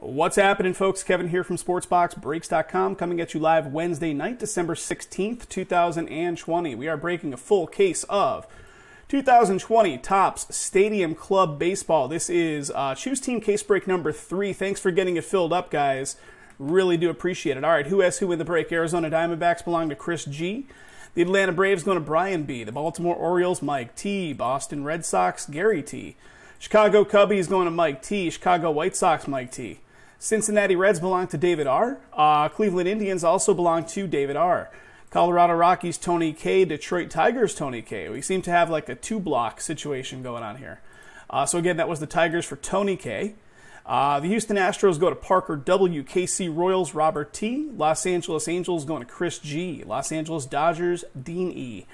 What's happening, folks? Kevin here from SportsBoxBreaks.com, coming at you live Wednesday night, December 16th, 2020. We are breaking a full case of 2020 Topps Stadium Club Baseball. This is Choose Team case break number 3. Thanks for getting it filled up, guys. Really do appreciate it. All right, who has who in the break? Arizona Diamondbacks belong to Chris G. The Atlanta Braves going to Brian B. The Baltimore Orioles, Mike T. Boston Red Sox, Gary T. Chicago Cubbies going to Mike T. Chicago White Sox, Mike T. Cincinnati Reds belong to David R. Cleveland Indians also belong to David R. Colorado Rockies, Tony K. Detroit Tigers, Tony K. We seem to have like a two-block situation going on here. So again, that was the Tigers for Tony K. The Houston Astros go to Parker W. KC Royals, Robert T. Los Angeles Angels going to Chris G. Los Angeles Dodgers, Dean E.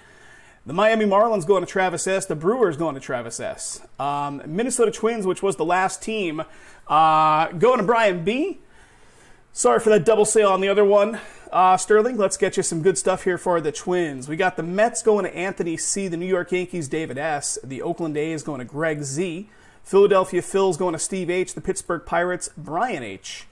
The Miami Marlins going to Travis S. The Brewers going to Travis S. Minnesota Twins, which was the last team, going to Brian B. Sorry for that double sale on the other one. Sterling, let's get you some good stuff here for the Twins. We got the Mets going to Anthony C. The New York Yankees, David S. The Oakland A's going to Greg Z. Philadelphia Phils going to Steve H. The Pittsburgh Pirates, Brian H.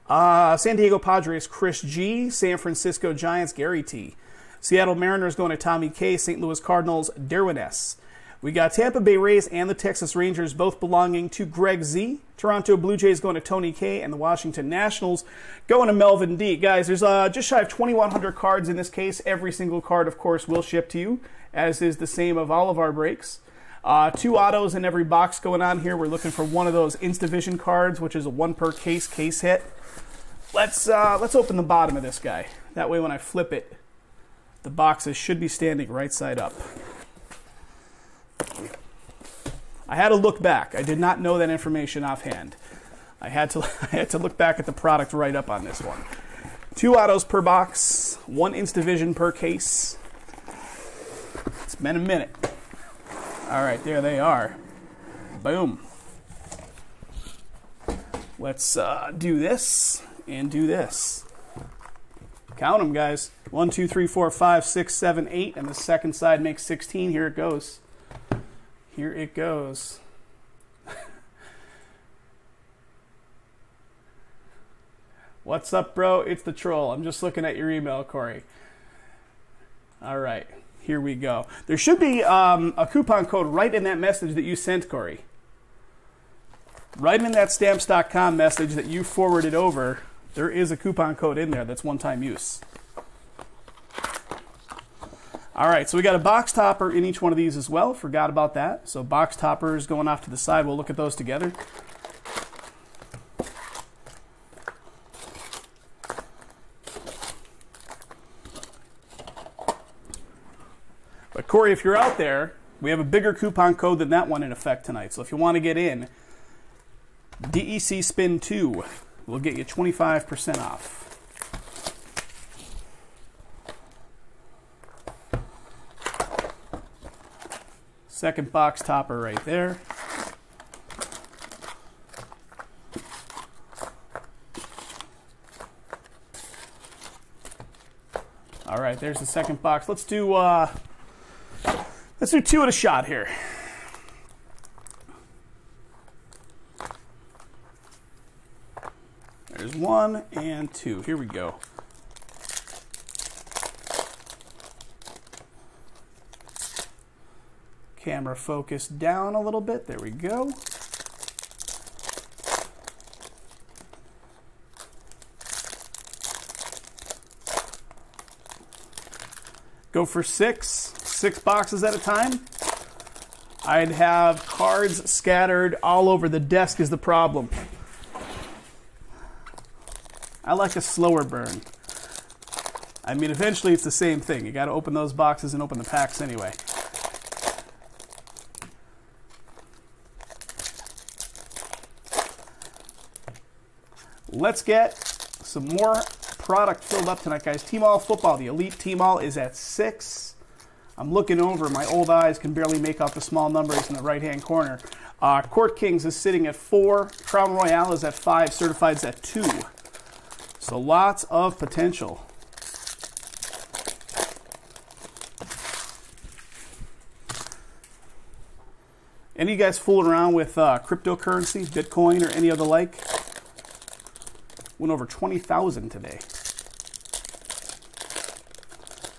San Diego Padres, Chris G. San Francisco Giants, Gary T. Seattle Mariners going to Tommy K. St. Louis Cardinals, Derwin S. We got Tampa Bay Rays and the Texas Rangers both belonging to Greg Z. Toronto Blue Jays going to Tony K. And the Washington Nationals going to Melvin D. Guys, there's just shy of 2,100 cards in this case. Every single card, of course, will ship to you, as is the same of all of our breaks. 2 autos in every box going on here. We're looking for one of those Instavision cards, which is a 1 per case hit. Let's open the bottom of this guy. That way when I flip it, the boxes should be standing right side up. I had to look back. I did not know that information offhand. I had to look back at the product right up on this one. 2 autos per box, 1 Instavision per case. It's been a minute. All right, there they are. Boom. Let's do this and do this. Count them, guys. 1, 2, 3, 4, 5, 6, 7, 8, and the second side makes 16. Here it goes. Here it goes. What's up, bro? It's the troll. I'm just looking at your email, Corey. All right, here we go. There should be a coupon code right in that message that you sent, Corey. Right in that stamps.com message that you forwarded over, there is a coupon code in there that's one-time use. All right, so we got a box topper in each one of these as well. Forgot about that. So box toppers going off to the side. We'll look at those together. But Corey, if you're out there, we have a bigger coupon code than that one in effect tonight. So if you want to get in, DEC Spin 2 will get you 25% off. Second box topper right there. All right, there's the second box. Let's do 2 at a shot here. There's 1 and 2. Here we go. Camera focus down a little bit. There we go. Go for 6 boxes at a time. I'd have cards scattered all over the desk is the problem. I like a slower burn. I mean, eventually it's the same thing. You got to open those boxes and open the packs anyway. Let's get some more product filled up tonight, guys. Team All Football, the Elite Team All is at 6. I'm looking over. My old eyes can barely make out the small numbers in the right-hand corner. Court Kings is sitting at 4. Crown Royale is at 5. Certified's at 2. So lots of potential. Any of you guys fooling around with cryptocurrency, Bitcoin, or any of the like? Went over 20,000 today.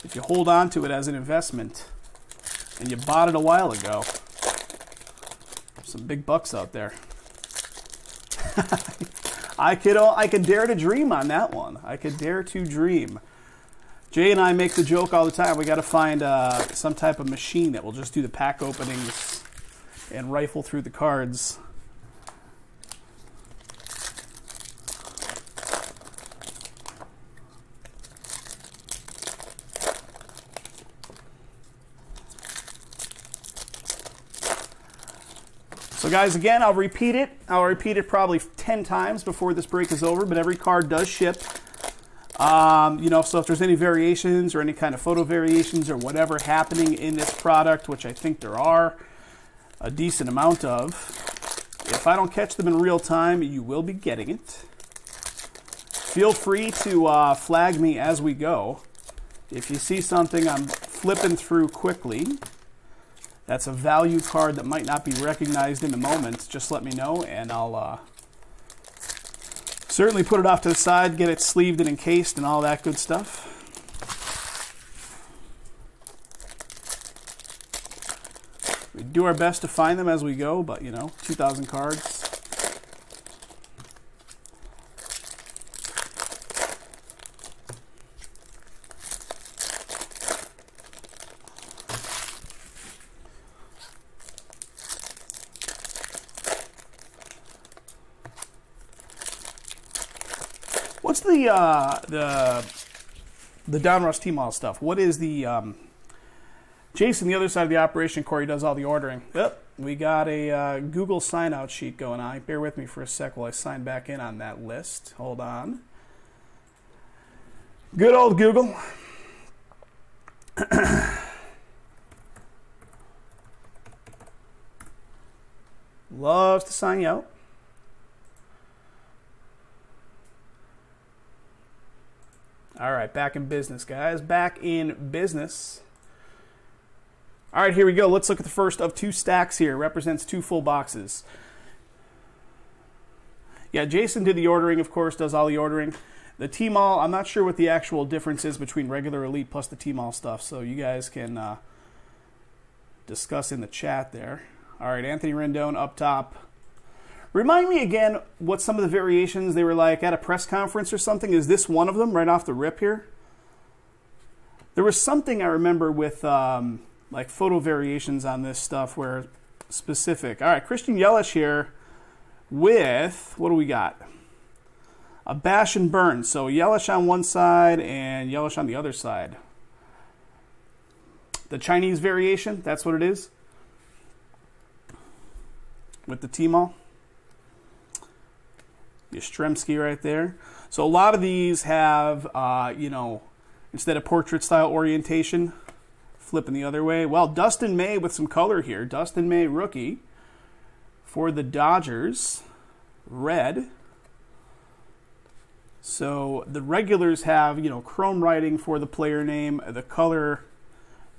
If you hold on to it as an investment and you bought it a while ago, some big bucks out there. I could dare to dream on that one. I could dare to dream. Jay and I make the joke all the time. We got to find some type of machine that will just do the pack openings and rifle through the cards. So guys, again, I'll repeat it. I'll repeat it probably 10 times before this break is over, but every card does ship. You know, so if there's any variations or any kind of photo variations or whatever happening in this product, which I think there are a decent amount of, if I don't catch them in real time, you will be getting it. Feel free to flag me as we go. If you see something I'm flipping through quickly, that's a value card that might not be recognized in the moment, just let me know, and I'll certainly put it off to the side, get it sleeved and encased and all that good stuff. We do our best to find them as we go, but you know, 2,000 cards. What's the Donruss T-Mall stuff? What is the Jason, the other side of the operation, Corey does all the ordering. Yep, we got a Google sign-out sheet going on. Bear with me for a sec while I sign back in on that list. Hold on. Good old Google. Loves to sign you out. All right, back in business, guys. Back in business. All right, here we go. Let's look at the first of 2 stacks here. Represents 2 full boxes. Yeah, Jason did the ordering, of course, does all the ordering. The T-Mall, I'm not sure what the actual difference is between regular Elite plus the T-Mall stuff, so you guys can discuss in the chat there. All right, Anthony Rindon up top. Remind me again what some of the variations they were like at a press conference or something. Is this one of them right off the rip here? There was something I remember with like photo variations on this stuff where specific. All right, Christian Yelich here with, what do we got? A bash and burn. So Yelich on one side and Yelich on the other side. The Chinese variation, that's what it is. With the T-Mall. Yastrzemski right there. So a lot of these have, you know, instead of portrait style orientation, flipping the other way. Well, Dustin May with some color here. Dustin May rookie for the Dodgers. Red. So the regulars have, you know, chrome writing for the player name. The color,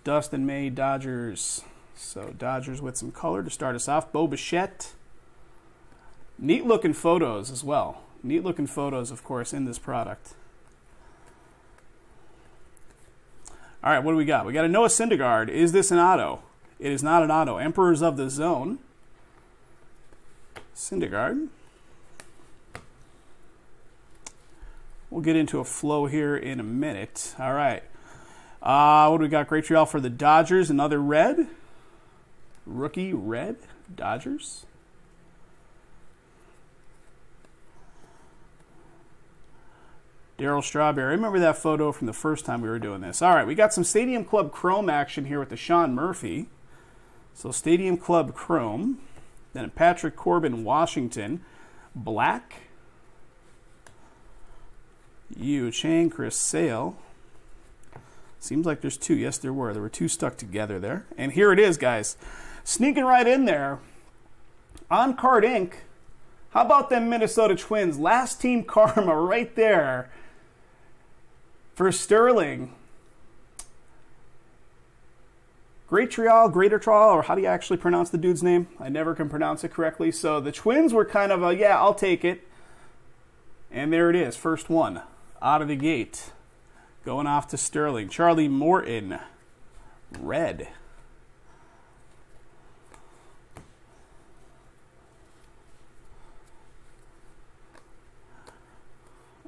Dustin May, Dodgers. So Dodgers with some color to start us off. Bo Bichette. Neat looking photos as well. Neat looking photos, of course, in this product. All right, what do we got? We got a Noah Syndergaard. Is this an auto? It is not an auto. Emperors of the Zone. Syndergaard. We'll get into a flow here in a minute. All right. What do we got? Great Trial for the Dodgers. Another red. Rookie red. Dodgers. Daryl Strawberry. I remember that photo from the first time we were doing this. All right, we got some Stadium Club Chrome action here with the Sean Murphy. So Stadium Club Chrome. Then Patrick Corbin, Washington. Black. Yu Chang, Chris Sale. Seems like there's 2. Yes, there were. There were 2 stuck together there. And here it is, guys. Sneaking right in there. On Card Inc. How about them Minnesota Twins? Last team karma right there. For Sterling, Greater Trial, or how do you actually pronounce the dude's name? I never can pronounce it correctly. So the Twins were kind of a, yeah, I'll take it. And there it is, first one out of the gate. Going off to Sterling. Charlie Morton, red.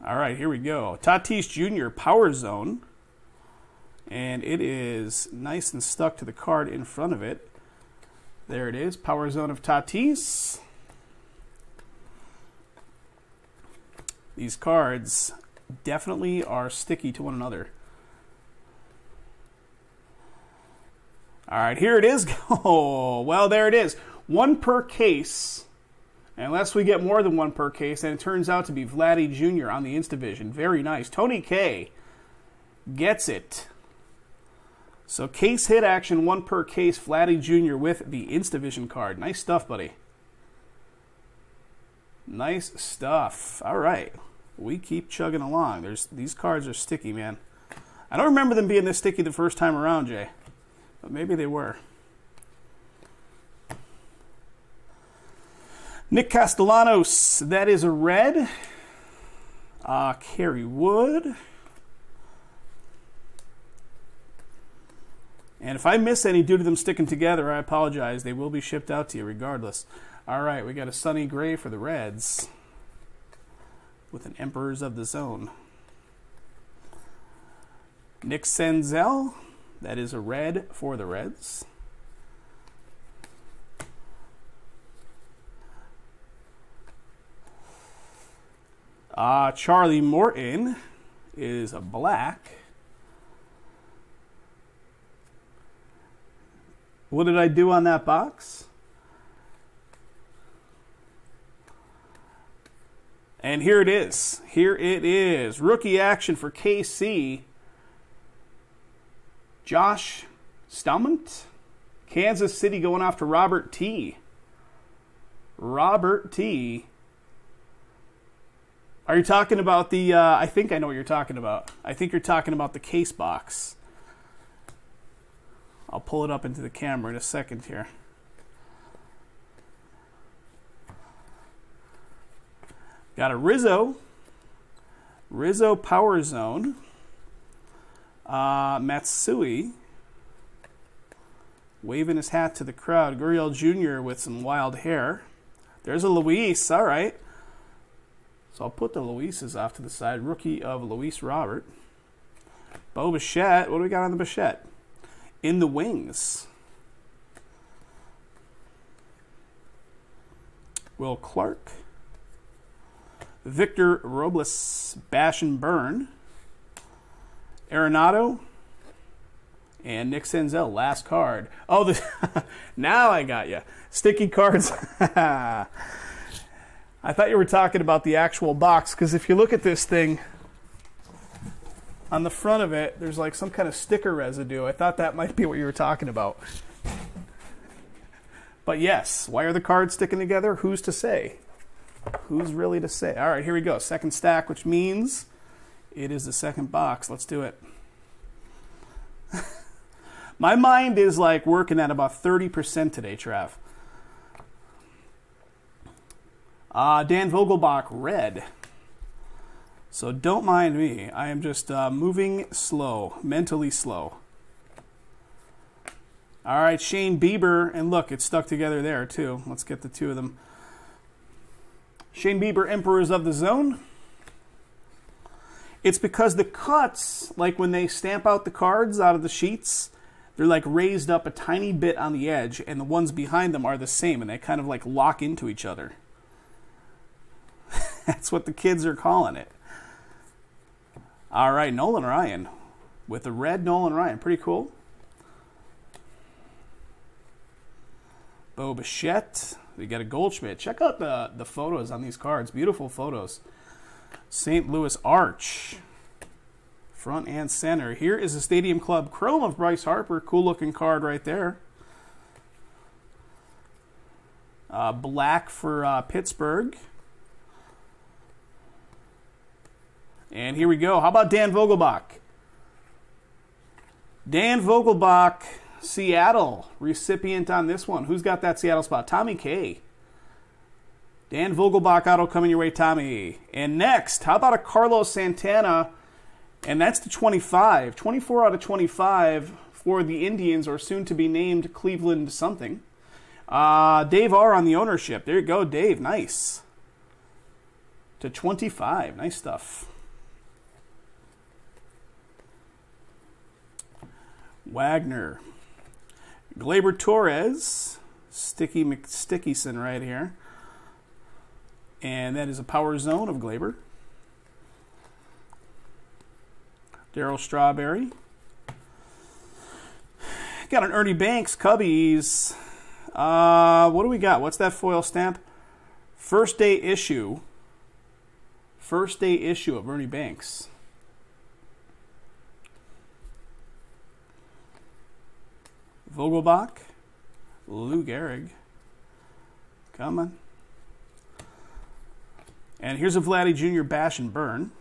All right, here we go. Tatis Jr. Power Zone. And it is nice and stuck to the card in front of it. There it is, Power Zone of Tatis. These cards definitely are sticky to one another. All right, here it is. Oh, well, there it is. One per case. Unless we get more than one per case, and it turns out to be Vladdy Jr. on the Instavision. Very nice. Tony K gets it. So case hit action, one per case. Vladdy Jr. with the Instavision card. Nice stuff, buddy. Nice stuff. All right. We keep chugging along. These cards are sticky, man. I don't remember them being this sticky the first time around, Jay. But maybe they were. Nick Castellanos, that is a red. Kerry Wood. And if I miss any due to them sticking together, I apologize. They will be shipped out to you regardless. All right, we got a Sonny Gray for the Reds with an Emperors of the Zone. Nick Senzel, that is a red for the Reds. Charlie Morton is a black. What did I do on that box? And here it is. Here it is. Rookie action for KC. Josh Stalmont. Kansas City going off to Robert T. Robert T. Are you talking about the, I think I know what you're talking about. I think you're talking about the case box. I'll pull it up into the camera in a second here. Got a Rizzo Power Zone. Matsui waving his hat to the crowd. Gurriel Jr. with some wild hair. There's a Luis, all right. So I'll put the Luises off to the side. Rookie of Luis Robert. Bo Bichette. What do we got on the Bichette? In the wings. Will Clark. Victor Robles, Bash and Burn. Arenado. And Nick Senzel, last card. Oh, now I got you. Sticky cards. I thought you were talking about the actual box, because if you look at this thing, on the front of it, there's like some kind of sticker residue. I thought that might be what you were talking about. But yes, why are the cards sticking together? Who's to say? Who's really to say? All right, here we go. Second stack, which means it is the second box. Let's do it. My mind is like working at about 30% today, Trav. Dan Vogelbach, red. So don't mind me. I am just moving slow, mentally slow. All right, Shane Bieber. And look, it's stuck together there, too. Let's get the two of them. Shane Bieber, Emperors of the Zone. It's because the cuts, like when they stamp out the cards out of the sheets, they're like raised up a tiny bit on the edge, and the ones behind them are the same, and they kind of like lock into each other. That's what the kids are calling it. All right, Nolan Ryan. With the red Nolan Ryan. Pretty cool. Bo Bichette. We got a Goldschmidt. Check out the photos on these cards. Beautiful photos. St. Louis Arch. Front and center. Here is the Stadium Club Chrome of Bryce Harper. Cool looking card right there. Black for Pittsburgh. And here we go. How about Dan Vogelbach? Dan Vogelbach, Seattle. Recipient on this one. Who's got that Seattle spot? Tommy K. Dan Vogelbach auto coming your way, Tommy. And next, how about a Carlos Santana? And that's to 25. 24 out of 25 for the Indians, or soon to be named Cleveland something. Dave R on the ownership. There you go, Dave. Nice. To 25. Nice stuff. Wagner. Gleyber Torres. Sticky McStickyson right here. And that is a power zone of Gleyber. Daryl Strawberry. Got an Ernie Banks, Cubbies. What do we got? What's that foil stamp? First day issue. First day issue of Ernie Banks. Vogelbach. Lou Gehrig. Come on. And here's a Vladdy Jr. bash and burn.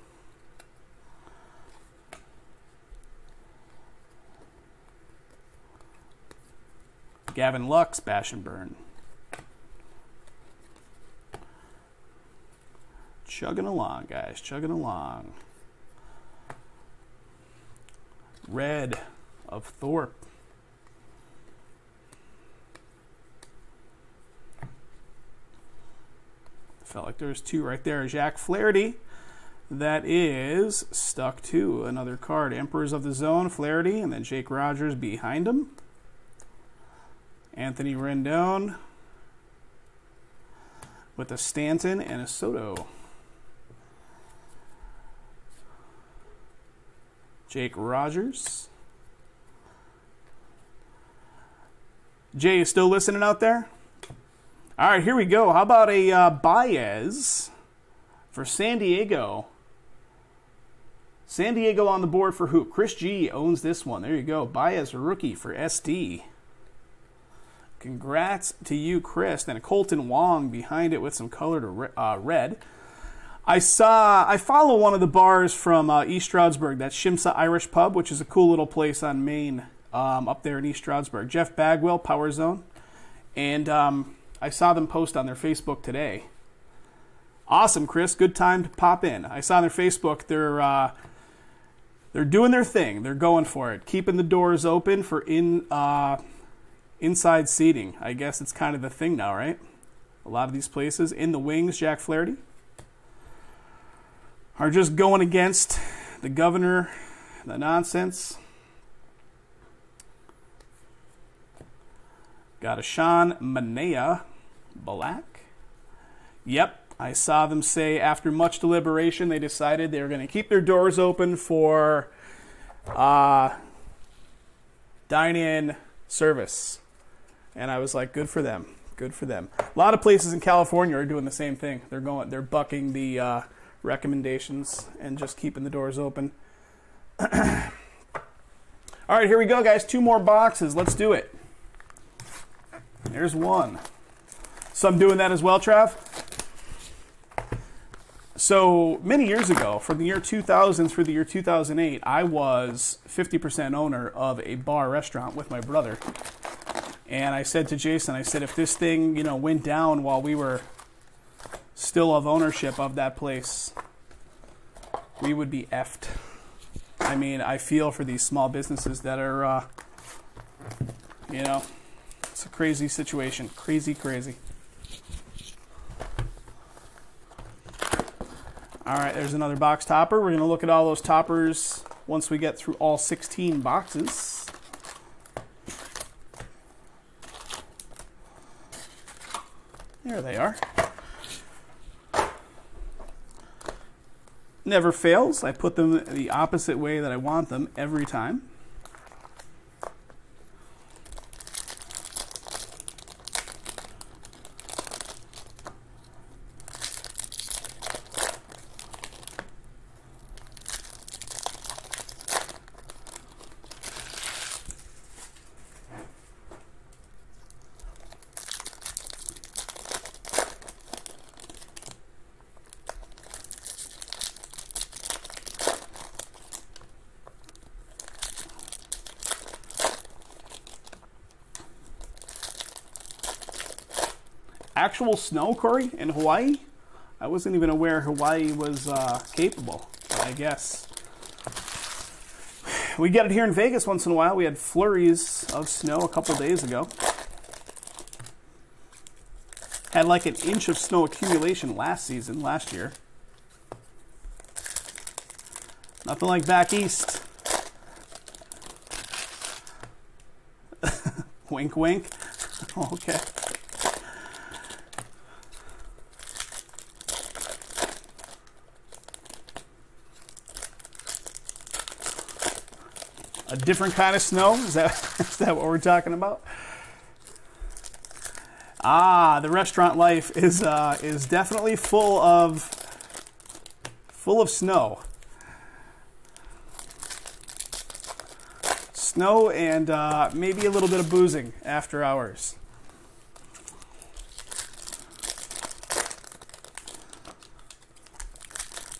Gavin Lux, bash and burn. Chugging along, guys. Chugging along. Red of Thorpe. Felt like there was two right there. Jack Flaherty. That is stuck to another card. Emperors of the Zone, Flaherty, and then Jake Rogers behind him. Anthony Rindon with a Stanton and a Soto. Jake Rogers. Jay, you still listening out there? All right, here we go. How about a Baez for San Diego? San Diego on the board for who? Chris G owns this one. There you go. Baez rookie for SD. Congrats to you, Chris. Then a Colton Wong behind it with some color to red. I follow one of the bars from East Stroudsburg, that's Shimsa Irish Pub, which is a cool little place on Main up there in East Stroudsburg. Jeff Bagwell, Power Zone. And I saw them post on their Facebook today. Awesome, Chris. Good time to pop in. I saw on their Facebook they're doing their thing. They're going for it. Keeping the doors open for inside seating. I guess it's kind of the thing now, right? A lot of these places. In the wings, Jack Flaherty, are just going against the governor, the nonsense. Got a Sean Manaea black. Yep, I saw them say after much deliberation they decided they were going to keep their doors open for dine-in service. And I was like, good for them. Good for them. A lot of places in California are doing the same thing. They're bucking the recommendations and just keeping the doors open. All right, here we go, guys. 2 more boxes. Let's do it. There's one. So I'm doing that as well, Trav. So many years ago, from the year 2000 through the year 2008, I was 50% owner of a bar restaurant with my brother. And I said to Jason, I said, if this thing, went down while we were still of ownership of that place, we would be effed. I mean, I feel for these small businesses that are, it's a crazy situation. Crazy, crazy. All right, there's another box topper. We're going to look at all those toppers once we get through all 16 boxes. There they are. Never fails. I put them the opposite way that I want them every time. Actual snow, Corey, in Hawaii? I wasn't even aware Hawaii was capable, but I guess. We get it here in Vegas once in a while. We had flurries of snow a couple days ago. Had like an inch of snow accumulation last year. Nothing like back east. Wink, wink. Okay. A different kind of snow? Is that what we're talking about? Ah, the restaurant life is definitely full of snow. Snow and maybe a little bit of boozing after hours.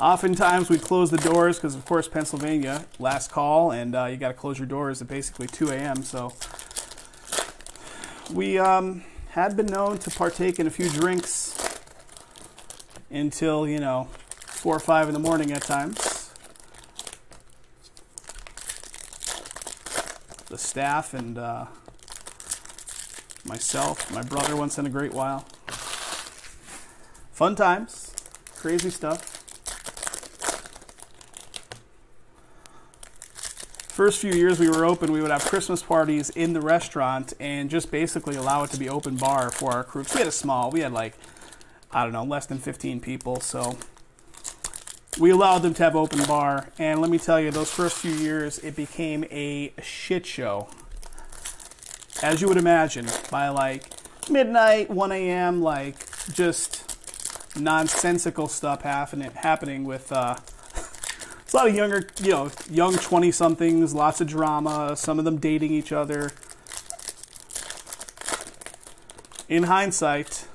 Oftentimes we close the doors because, of course, Pennsylvania, last call, and you got to close your doors at basically 2 a.m. So we had been known to partake in a few drinks until, 4 or 5 in the morning at times. The staff and myself, my brother once in a great while. Fun times, crazy stuff. First few years we were open, we would have Christmas parties in the restaurant and just basically allow it to be open bar for our crew. We had like, I don't know, less than 15 people, so we allowed them to have open bar. And let me tell you, those first few years, it became a shit show. As you would imagine, by like midnight, 1 a.m., like just nonsensical stuff happening with a lot of younger, young 20-somethings, lots of drama, some of them dating each other. In hindsight,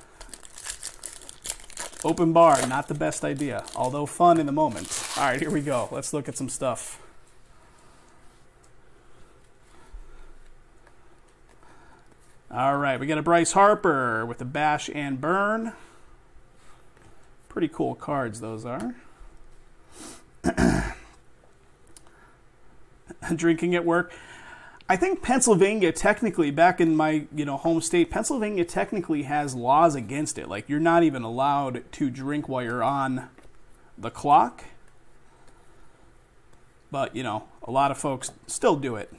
open bar, not the best idea, although fun in the moment. All right, here we go. Let's look at some stuff. All right, we got a Bryce Harper with a bash and burn. Pretty cool cards those are. Drinking at work. I think Pennsylvania technically, back in my home state, Pennsylvania technically has laws against it. Like, you're not even allowed to drink while you're on the clock. But, a lot of folks still do it.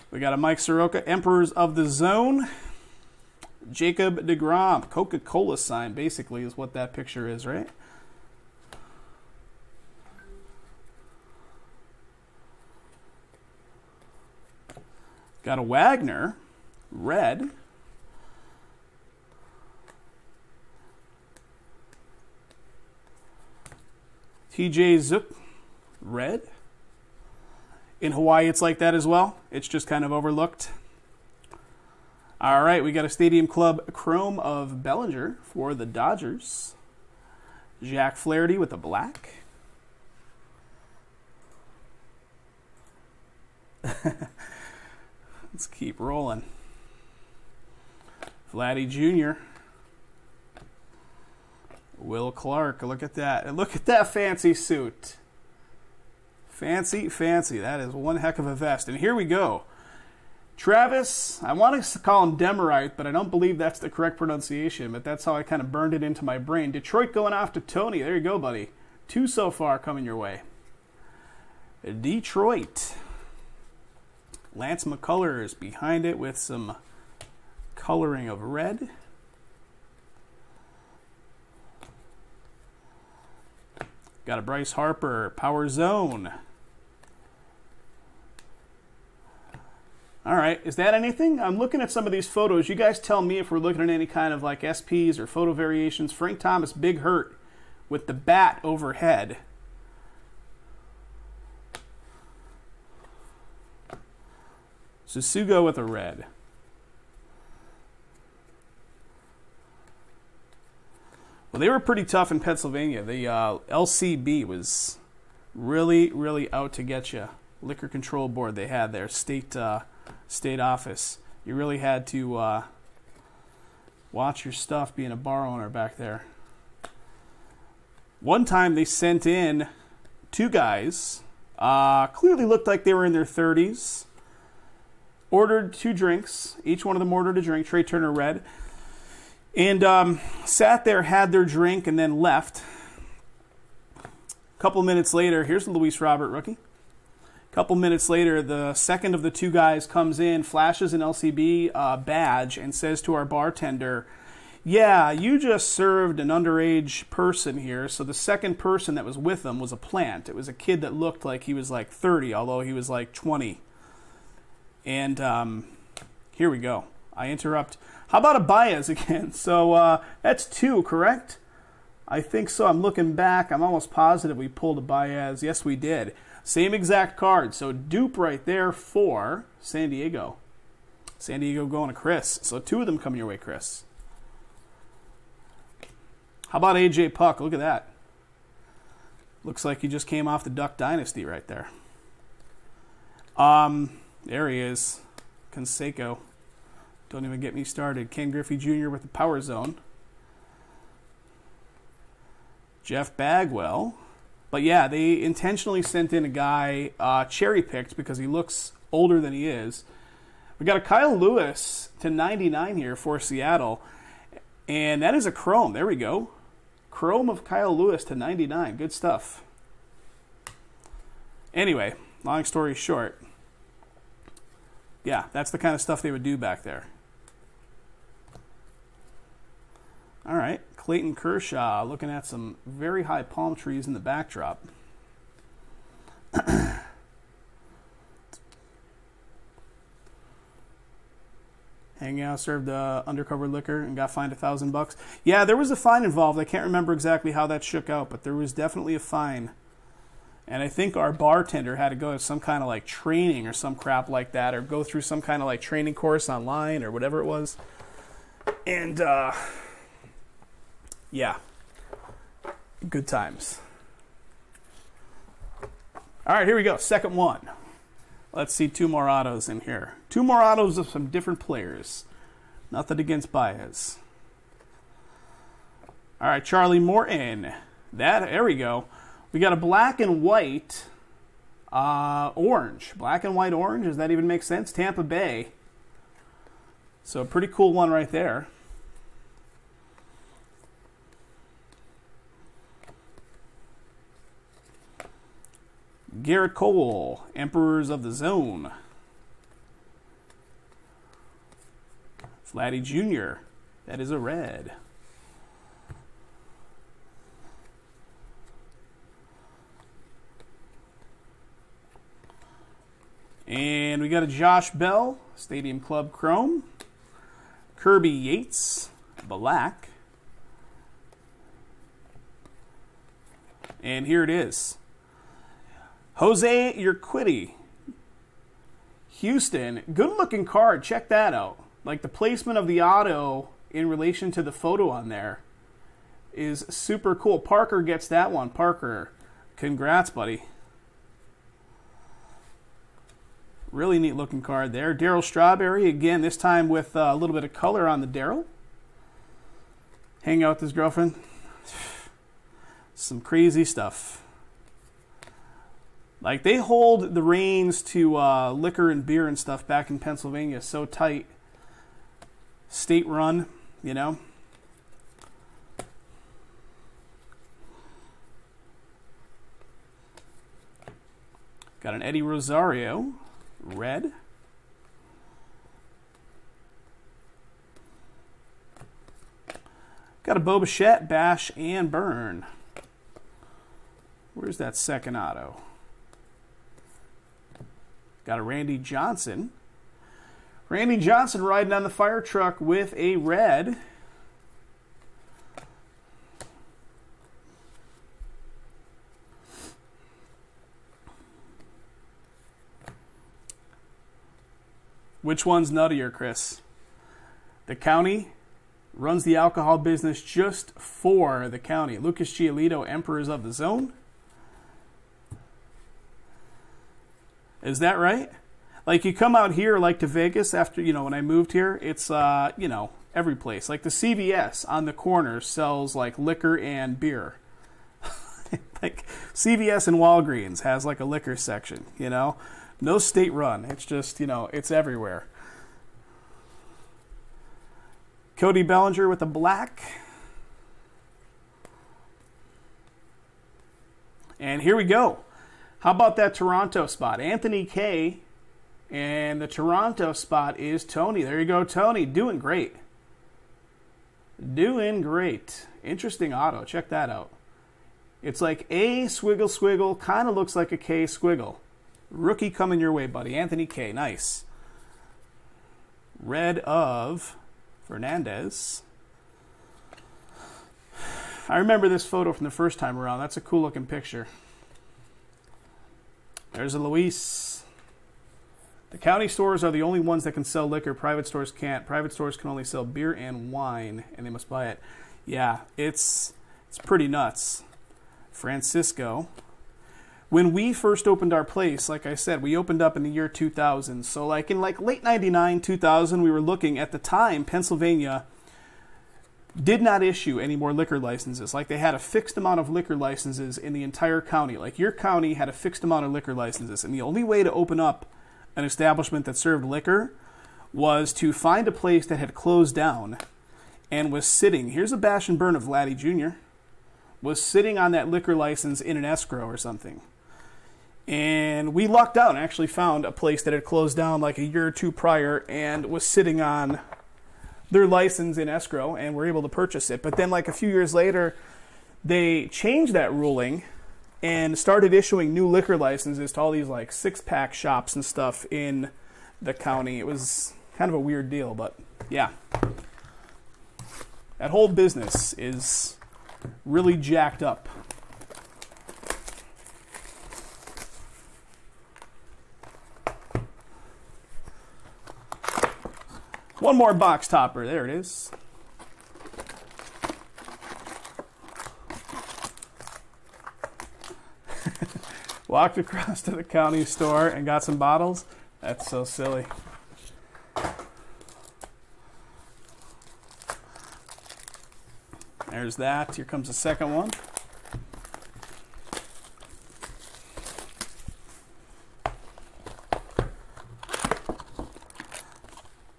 We got a Mike Soroka, Emperors of the Zone. Jacob deGrom, Coca-Cola sign, basically, is what that picture is, right? Got a Wagner, red. TJ Zook, red. In Hawaii, it's like that as well. It's just kind of overlooked. All right, we got a Stadium Club Chrome of Bellinger for the Dodgers. Jack Flaherty with the black. Let's keep rolling. Vladdy Jr. Will Clark, look at that. And look at that fancy suit. Fancy, fancy. That is one heck of a vest. And here we go. Travis, I want to call him Demerite, but I don't believe that's the correct pronunciation, but that's how I kind of burned it into my brain. Detroit going off to Tony. There you go, buddy. 2 so far coming your way. Detroit. Lance McCullers behind it with some coloring of red. Got a Bryce Harper, Power Zone. All right, is that anything? I'm looking at some of these photos. You guys tell me if we're looking at any kind of like SPs or photo variations. Frank Thomas, big hurt with the bat overhead. Susugo with a red. Well, they were pretty tough in Pennsylvania. The LCB was really, really out to get you. Liquor Control Board they had there, state office. You really had to Watch your stuff being a bar owner back there. One time they sent in 2 guys, clearly looked like they were in their 30s, ordered 2 drinks. Each one of them ordered a drink, Trey Turner red, and sat there, had their drink, and then left. A couple minutes later, here's the Luis Robert rookie. A couple minutes later, the second of the 2 guys comes in, flashes an LCB badge, and says to our bartender, yeah, you just served an underage person here, so the second person that was with them was a plant. It was a kid that looked like he was like 30, although he was like 20. And here we go. I interrupt. How about a Baez again? So that's 2, correct? I think so. I'm looking back. I'm almost positive we pulled a Baez. Yes, we did. Same exact card. So dupe right there for San Diego. San Diego going to Chris. So 2 of them coming your way, Chris. How about AJ Puck? Look at that. Looks like he just came off the Duck Dynasty right there. There he is. Canseco. Don't even get me started. Ken Griffey Jr. with the Power Zone. Jeff Bagwell. But yeah, they intentionally sent in a guy cherry-picked because he looks older than he is. We got a Kyle Lewis to 99 here for Seattle. And that is a chrome. There we go. Chrome of Kyle Lewis to 99. Good stuff. Anyway, long story short. Yeah, that's the kind of stuff they would do back there. All right, Clayton Kershaw looking at some very high palm trees in the backdrop. Hanging out, served undercover liquor, and got fined $1,000. Yeah, there was a fine involved. I can't remember exactly how that shook out, but there was definitely a fine. And I think our bartender had to go to some kind of like training or some crap like that, or go through some kind of like training course online or whatever it was. And yeah, good times. All right, here we go. Second one. Let's see 2 more autos in here. 2 more autos of some different players. Nothing against Baez. All right, Charlie Morton. There we go. We got a black and white orange. Black and white orange. Does that even make sense? Tampa Bay. So a pretty cool one right there. Garrett Cole, Emperors of the Zone. Vladdy Jr., that is a red. And we got a Josh Bell, Stadium Club Chrome. Kirby Yates, black. And here it is. Jose Urquidy, Houston. Good-looking card. Check that out. Like the placement of the auto in relation to the photo on there is super cool. Parker gets that one. Parker, congrats, buddy. Really neat-looking card there. Daryl Strawberry, again, this time with a little bit of color on the Daryl. Hang out with his girlfriend. Some crazy stuff. Like, they hold the reins to liquor and beer and stuff back in Pennsylvania so tight. State run, you know. Got an Eddie Rosario, red. Got a Bo Bichette, bash, and burn. Where's that second auto? Got a Randy Johnson. Randy Johnson riding on the fire truck with a red. Which one's nuttier, Chris? The county runs the alcohol business just for the county. Lucas Giolito, Emperors of the Zone. Is that right? Like, you come out here, like to Vegas after, you know, when I moved here, it's, you know, every place. Like the CVS on the corner sells like liquor and beer. Like CVS and Walgreens has like a liquor section, you know? No state run. It's just, you know, it's everywhere. Cody Bellinger with the black. And here we go. How about that Toronto spot? Anthony K. And the Toronto spot is Tony. There you go, Tony. Doing great. Doing great. Interesting auto. Check that out. It's like A swiggle swiggle. Kind of looks like a K squiggle. Rookie coming your way, buddy. Anthony K. Nice. Red of Fernandez. I remember this photo from the first time around. That's a cool looking picture. There's a Luis. The county stores are the only ones that can sell liquor. Private stores can't. Private stores can only sell beer and wine, and they must buy it. Yeah, it's pretty nuts. Francisco. When we first opened our place, like I said, we opened up in the year 2000. So like in like late 99, 2000, we were looking at the time, Pennsylvania did not issue any more liquor licenses. Like they had a fixed amount of liquor licenses in the entire county. Like your county had a fixed amount of liquor licenses. And the only way to open up an establishment that served liquor was to find a place that had closed down and was sitting. Here's a bash and burn of Vladdy Jr. Was sitting on that liquor license in an escrow or something. And we lucked out and actually found a place that had closed down like a year or two prior and was sitting on their license in escrow, and were able to purchase it. But then like a few years later, they changed that ruling and started issuing new liquor licenses to all these like six-pack shops and stuff in the county. It was kind of a weird deal, but yeah. That whole business is really jacked up. One more box topper. There it is. Walked across to the county store and got some bottles. That's so silly. There's that. Here comes the second one.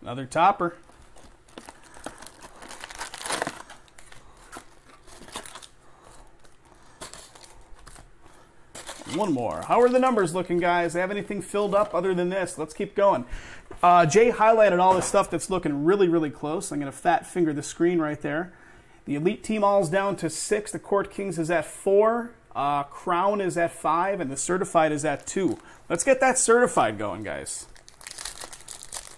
Another topper. One more. How are the numbers looking, guys? Have anything filled up other than this? Let's keep going. Jay highlighted all this stuff that's looking really, really close. I'm going to fat finger the screen right there. The Elite Team All's down to 6. The Court Kings is at 4. Crown is at 5. And the Certified is at 2. Let's get that Certified going, guys.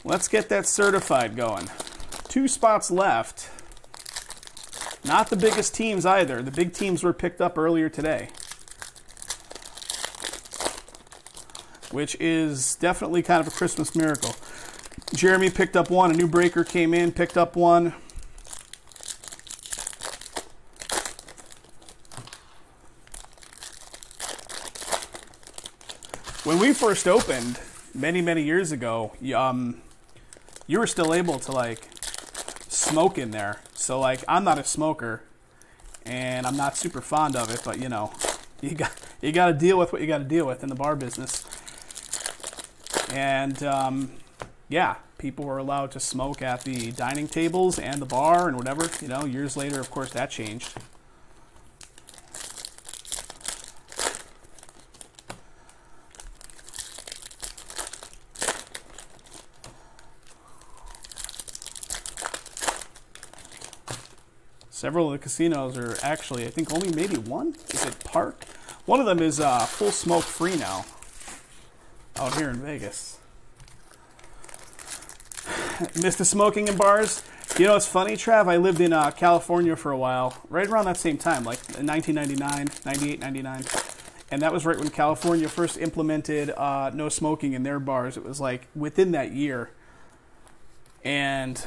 Let's get that Certified going. 2 spots left. Not the biggest teams either. The big teams were picked up earlier today, which is definitely kind of a Christmas miracle. Jeremy picked up 1. A new breaker came in, picked up 1. When we first opened, many, many years ago, you were still able to, like, smoke in there. So, like, I'm not a smoker, and I'm not super fond of it, but, you know, you got to deal with what you got to deal with in the bar business. And, yeah, people were allowed to smoke at the dining tables and the bar and whatever. You know, years later, of course, that changed. Several of the casinos are actually, I think only maybe one. Is it Park? One of them is full smoke free now out here in Vegas. Miss the smoking in bars? You know, it's funny, Trav. I lived in California for a while, right around that same time, like 1999, 98, 99. And that was right when California first implemented no smoking in their bars. It was like within that year. And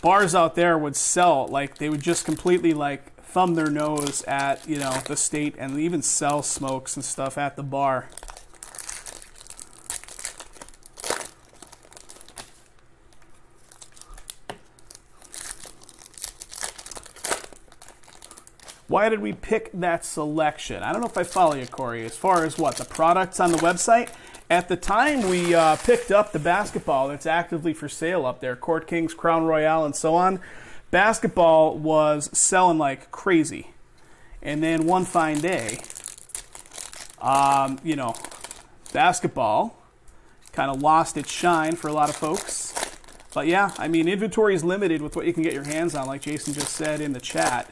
bars out there would sell, like, they would just completely, like, thumb their nose at, you know, the state and even sell smokes and stuff at the bar. Why did we pick that selection? I don't know if I follow you, Corey, as far as what, the products on the website? At the time we picked up the basketball that's actively for sale up there, Court Kings, Crown Royale, and so on. Basketball was selling like crazy. And then one fine day, you know, basketball kind of lost its shine for a lot of folks. But yeah, I mean, inventory is limited with what you can get your hands on, like Jason just said in the chat.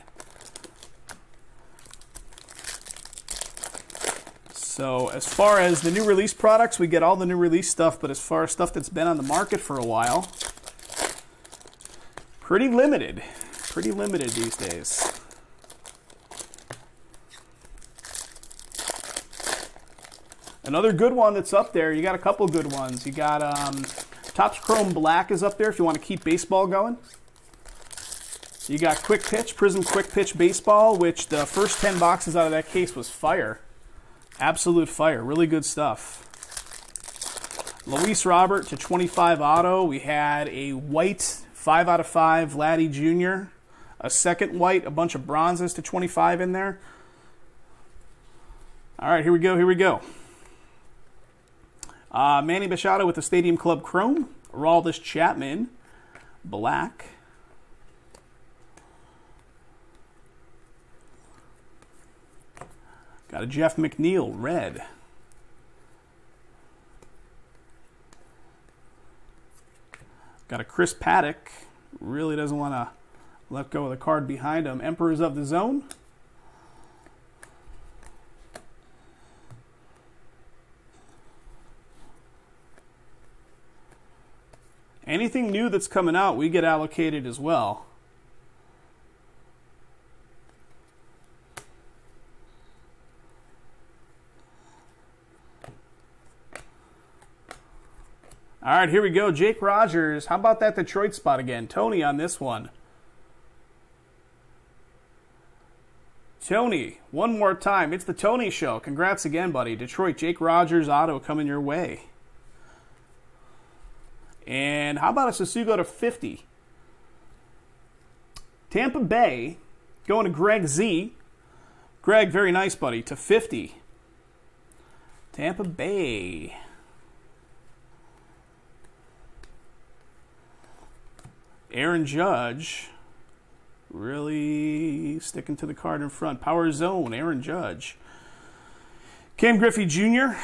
So as far as the new release products, we get all the new release stuff, but as far as stuff that's been on the market for a while, pretty limited these days. Another good one that's up there, you got a couple good ones. You got Topps Chrome Black is up there if you want to keep baseball going. You got Quick Pitch, Prism Quick Pitch Baseball, which the first 10 boxes out of that case was fire. Absolute fire. Really good stuff. Luis Robert to 25 auto. We had a white 5 out of 5 Vladdy Jr. A second white, a bunch of bronzes to 25 in there. All right, here we go. Manny Machado with the Stadium Club Chrome. Aroldis Chapman, black. Got a Jeff McNeil, red. Got a Chris Paddock. Really doesn't want to let go of the card behind him. Emperors of the Zone. Anything new that's coming out, we get allocated as well. All right, here we go. Jake Rogers. How about that Detroit spot again? Tony on this one. Tony, one more time. It's the Tony Show. Congrats again, buddy. Detroit, Jake Rogers auto coming your way. And how about a Sasugo to 50? Tampa Bay going to Greg Z. Greg, very nice, buddy, to 50. Tampa Bay. Aaron Judge, really sticking to the card in front. Power Zone, Aaron Judge. Ken Griffey Jr.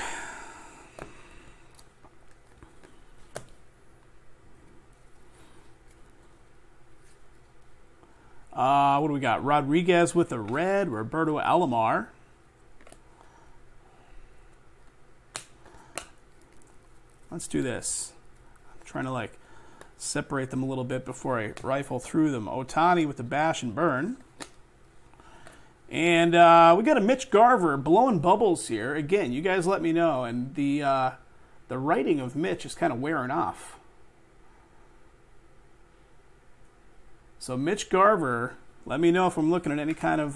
What do we got? Rodriguez with the red. Roberto Alomar. Let's do this. I'm trying to separate them a little bit before I rifle through them. Ohtani with the bash and burn. And we got a Mitch Garver blowing bubbles here. Again, you guys let me know. And the writing of Mitch is kind of wearing off. So Mitch Garver, let me know if I'm looking at any kind of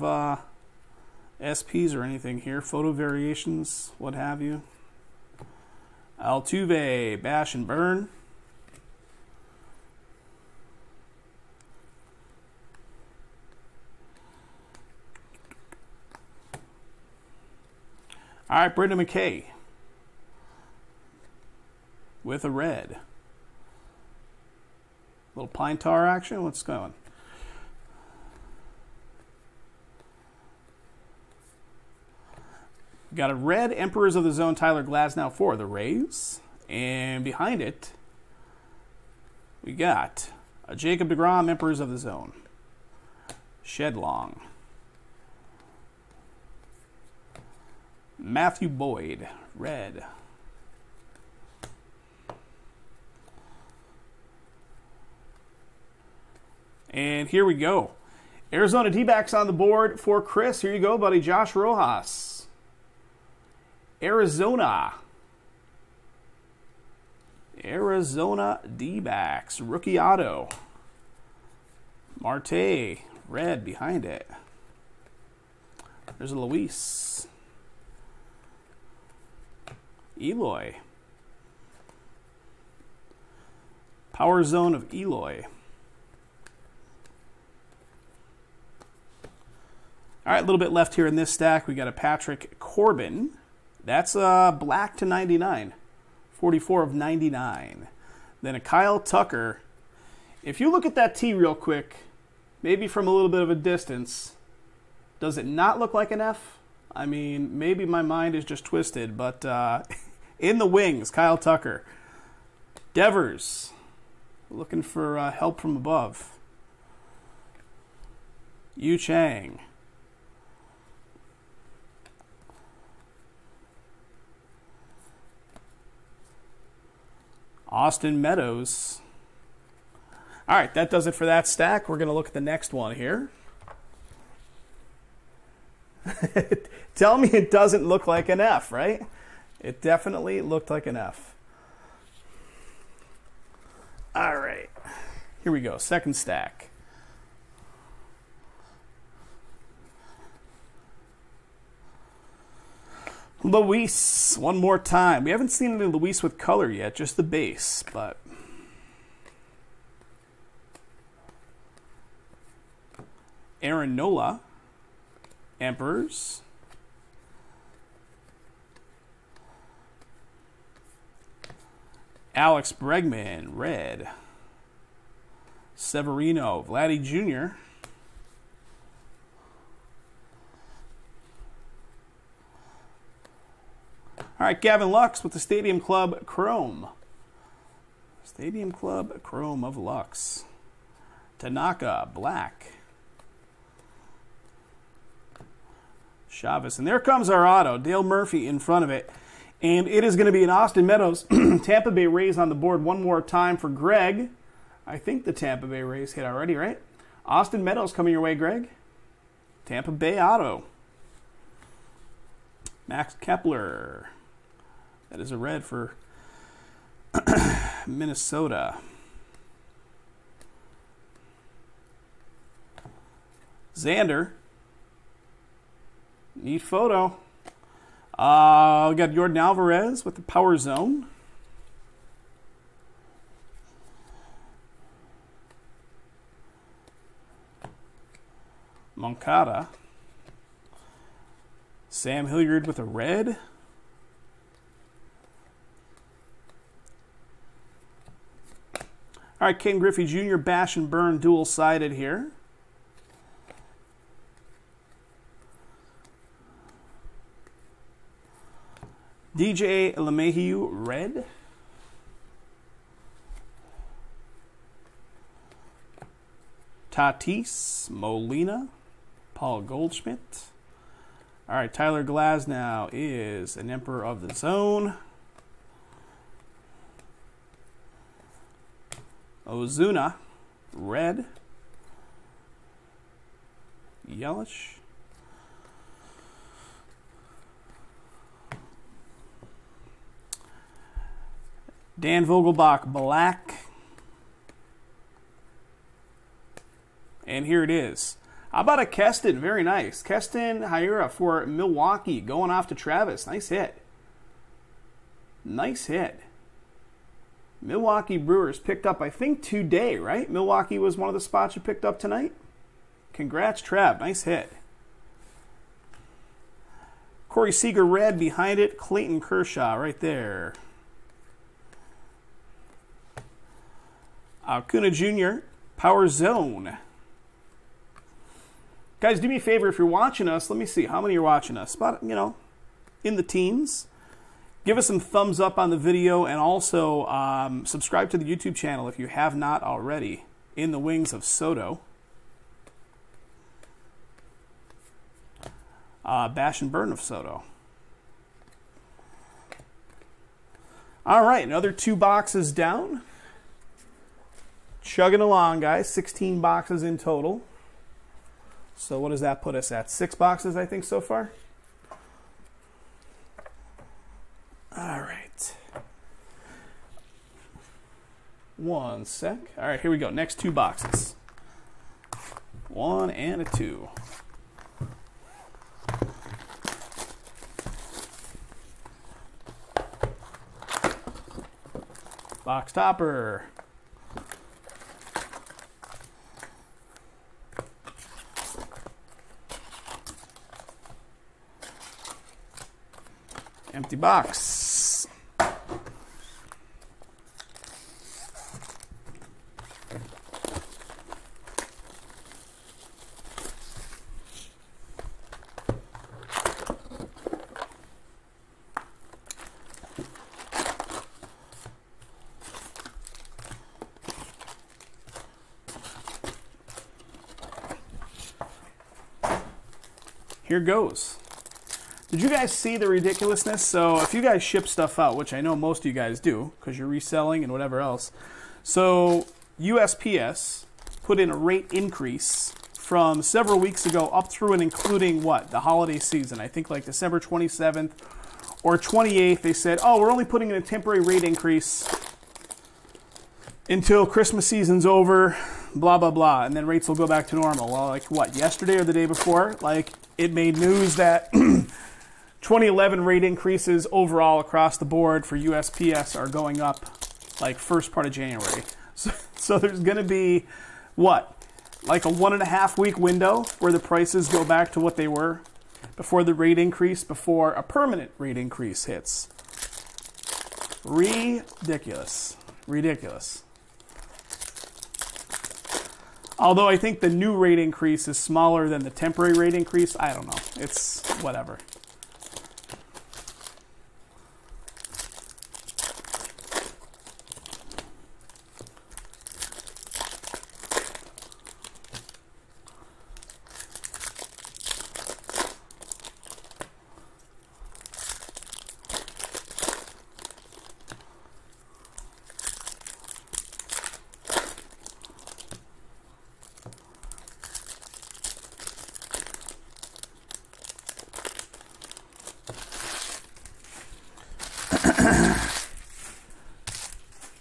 SPs or anything here. Photo variations, what have you. Altuve, bash and burn. All right, Brendan McKay with a red. Little pine tar action. What's going? Got a red Emperors of the Zone Tyler Glasnow for the Rays. And behind it, we got a Jacob deGrom Emperors of the Zone. Shedlong. Matthew Boyd, red. And here we go. Arizona D-backs on the board for Chris. Here you go, buddy. Josh Rojas. Arizona D-backs. Rookie auto. Marte, red behind it. There's a Luis. Eloy. Power Zone of Eloy. All right, a little bit left here in this stack. We got a Patrick Corbin. That's black to 99. 44 of 99. Then a Kyle Tucker. If you look at that T real quick, maybe from a little bit of a distance, does it not look like an F? I mean, maybe my mind is just twisted, but in the wings, Kyle Tucker. Devers, looking for help from above. Yu Chang. Austin Meadows. All right, that does it for that stack. We're going to look at the next one here. Tell me it doesn't look like an F, right? It definitely looked like an F. All right, here we go. Second stack. Luis, one more time. We haven't seen any Luis with color yet, just the base, but Aaron Nola, Emperors. Alex Bregman, red. Severino, Vladdy Jr. All right, Gavin Lux with the Stadium Club Chrome. Stadium Club Chrome of Lux. Tanaka, black. Chavez. And there comes our auto. Dale Murphy in front of it. And it is going to be an Austin Meadows. Tampa Bay Rays on the board one more time for Greg. I think the Tampa Bay Rays hit already, right? Austin Meadows coming your way, Greg. Tampa Bay auto. Max Kepler. That is a red for Minnesota. Xander. Neat photo. We got Jordan Alvarez with the Power Zone. Moncada. Sam Hilliard with a red. All right, Ken Griffey Jr. Bash and Burn dual-sided here. DJ LeMahieu, red. Tatis, Molina, Paul Goldschmidt. All right, Tyler Glasnow is an Emperor of the Zone. Ozuna, red. Yelich. Dan Vogelbach, black. And here it is. How about a Keston? Very nice. Keston Hiura for Milwaukee going off to Travis. Nice hit. Nice hit. Milwaukee Brewers picked up, I think, today, right? Milwaukee was one of the spots you picked up tonight. Congrats, Trav. Nice hit. Corey Seager, red. Behind it, Clayton Kershaw right there. Acuna Jr., Power Zone. Guys, do me a favor, if you're watching us, let me see how many are watching us. About, in the teens. Give us some thumbs up on the video, and also subscribe to the YouTube channel if you have not already. In the wings of Soto. Bash and Burn of Soto. All right, another 2 boxes down. Chugging along, guys. 16 boxes in total. So what does that put us at? 6 boxes, I think, so far. All right. One sec. All right, here we go. Next 2 boxes. 1 and a 2. Box topper. Empty box. Here goes. Did you guys see the ridiculousness? So if you guys ship stuff out, which I know most of you guys do because you're reselling and whatever else. So USPS put in a rate increase from several weeks ago up through and including what? The holiday season. I think like December 27th or 28th. They said, oh, we're only putting in a temporary rate increase until Christmas season's over, blah, blah, blah. And then rates will go back to normal. Well, like what? Yesterday or the day before? Like it made news that 2011 rate increases overall across the board for USPS are going up like first part of January. So there's going to be, what, like a 1.5 week window where the prices go back to what they were before the rate increase, before a permanent rate increase hits. Ridiculous. Ridiculous. Although I think the new rate increase is smaller than the temporary rate increase. I don't know. It's whatever.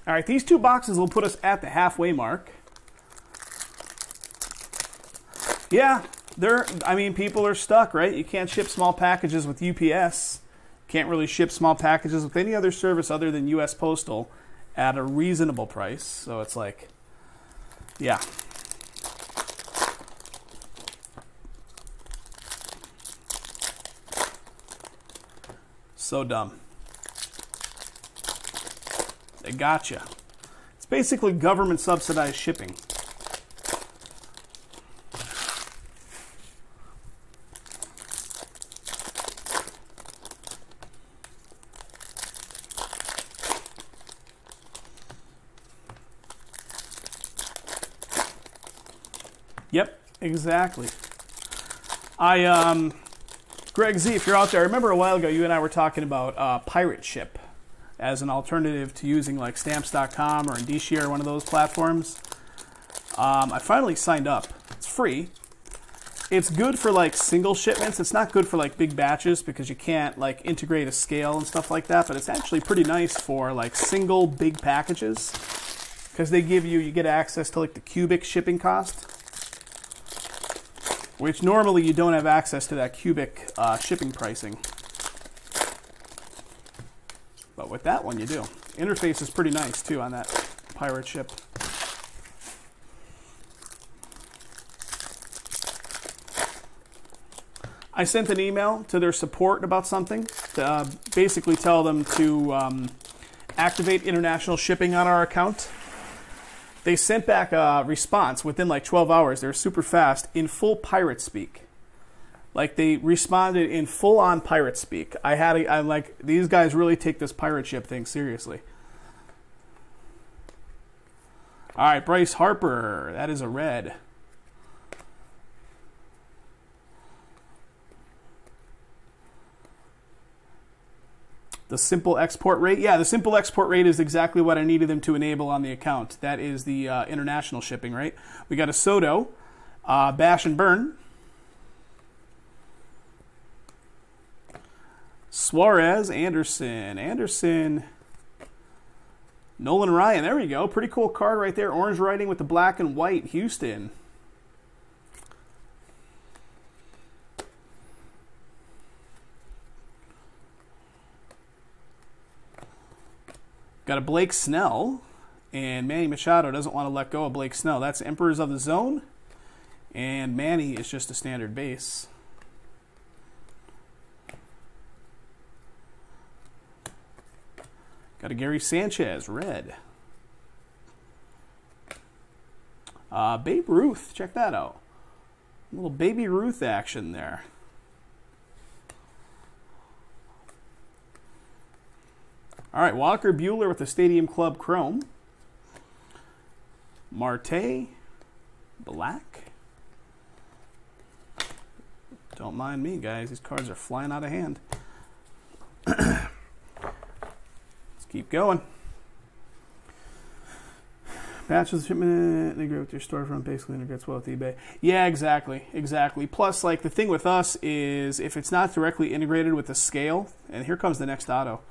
All right, these two boxes will put us at the halfway mark. Yeah, I mean, people are stuck, right? You can't ship small packages with UPS. Can't really ship small packages with any other service other than US Postal at a reasonable price. So it's like, yeah. So dumb. They gotcha. It's basically government subsidized shipping. Yep, exactly. Greg Z, if you're out there, I remember a while ago you and I were talking about pirate ship as an alternative to using like stamps.com or Indicia or one of those platforms. I finally signed up. It's free. It's good for like single shipments. It's not good for like big batches because you can't like integrate a scale and stuff like that, but it's actually pretty nice for like single big packages because they give you get access to like the cubic shipping cost, which normally you don't have access to that cubic shipping pricing. But with that one, you do. Interface is pretty nice, too, on that pirate ship. I sent an email to their support about something to basically tell them to activate international shipping on our account. They sent back a response within like 12 hours. They're super fast in full pirate speak. Like they responded in full-on pirate speak. I'm like, these guys really take this pirate ship thing seriously. All right, Bryce Harper. That is a red. The simple export rate. Yeah, the simple export rate is exactly what I needed them to enable on the account. That is the international shipping, right? We got a Soto, Bash and Burn. Suarez, Anderson, Nolan Ryan. There we go. Pretty cool card right there. Orange writing with the black and white. Houston. Got a Blake Snell. And Manny Machado doesn't want to let go of Blake Snell. That's Emperors of the Zone. And Manny is just a standard base. Got a Gary Sanchez, red. Babe Ruth, check that out. A little Baby Ruth action there. All right, Walker Buehler with the Stadium Club Chrome. Marte, black. Don't mind me, guys. These cards are flying out of hand. Let's keep going. Batches of shipment integrate with your storefront, basically integrates well with eBay. Yeah, exactly. Plus, like, the thing with us is if it's not directly integrated with the scale, and here comes the next auto,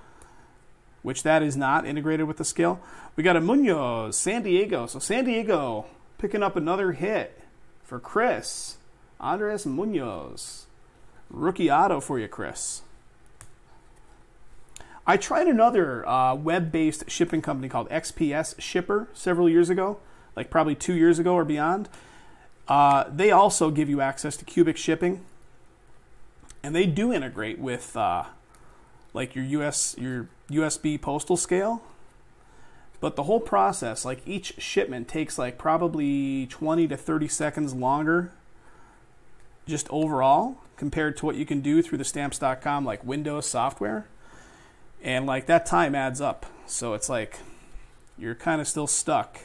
which that is not integrated with the scale. We got a Munoz, San Diego. So San Diego picking up another hit for Chris. Andres Munoz. Rookie auto for you, Chris. I tried another web-based shipping company called XPS Shipper several years ago, like probably 2 years ago or beyond. They also give you access to cubic shipping, and they do integrate with like your USB postal scale. But the whole process, like each shipment takes like probably 20 to 30 seconds longer just overall compared to what you can do through the stamps.com like Windows software. And like that time adds up. So it's like you're kind of still stuck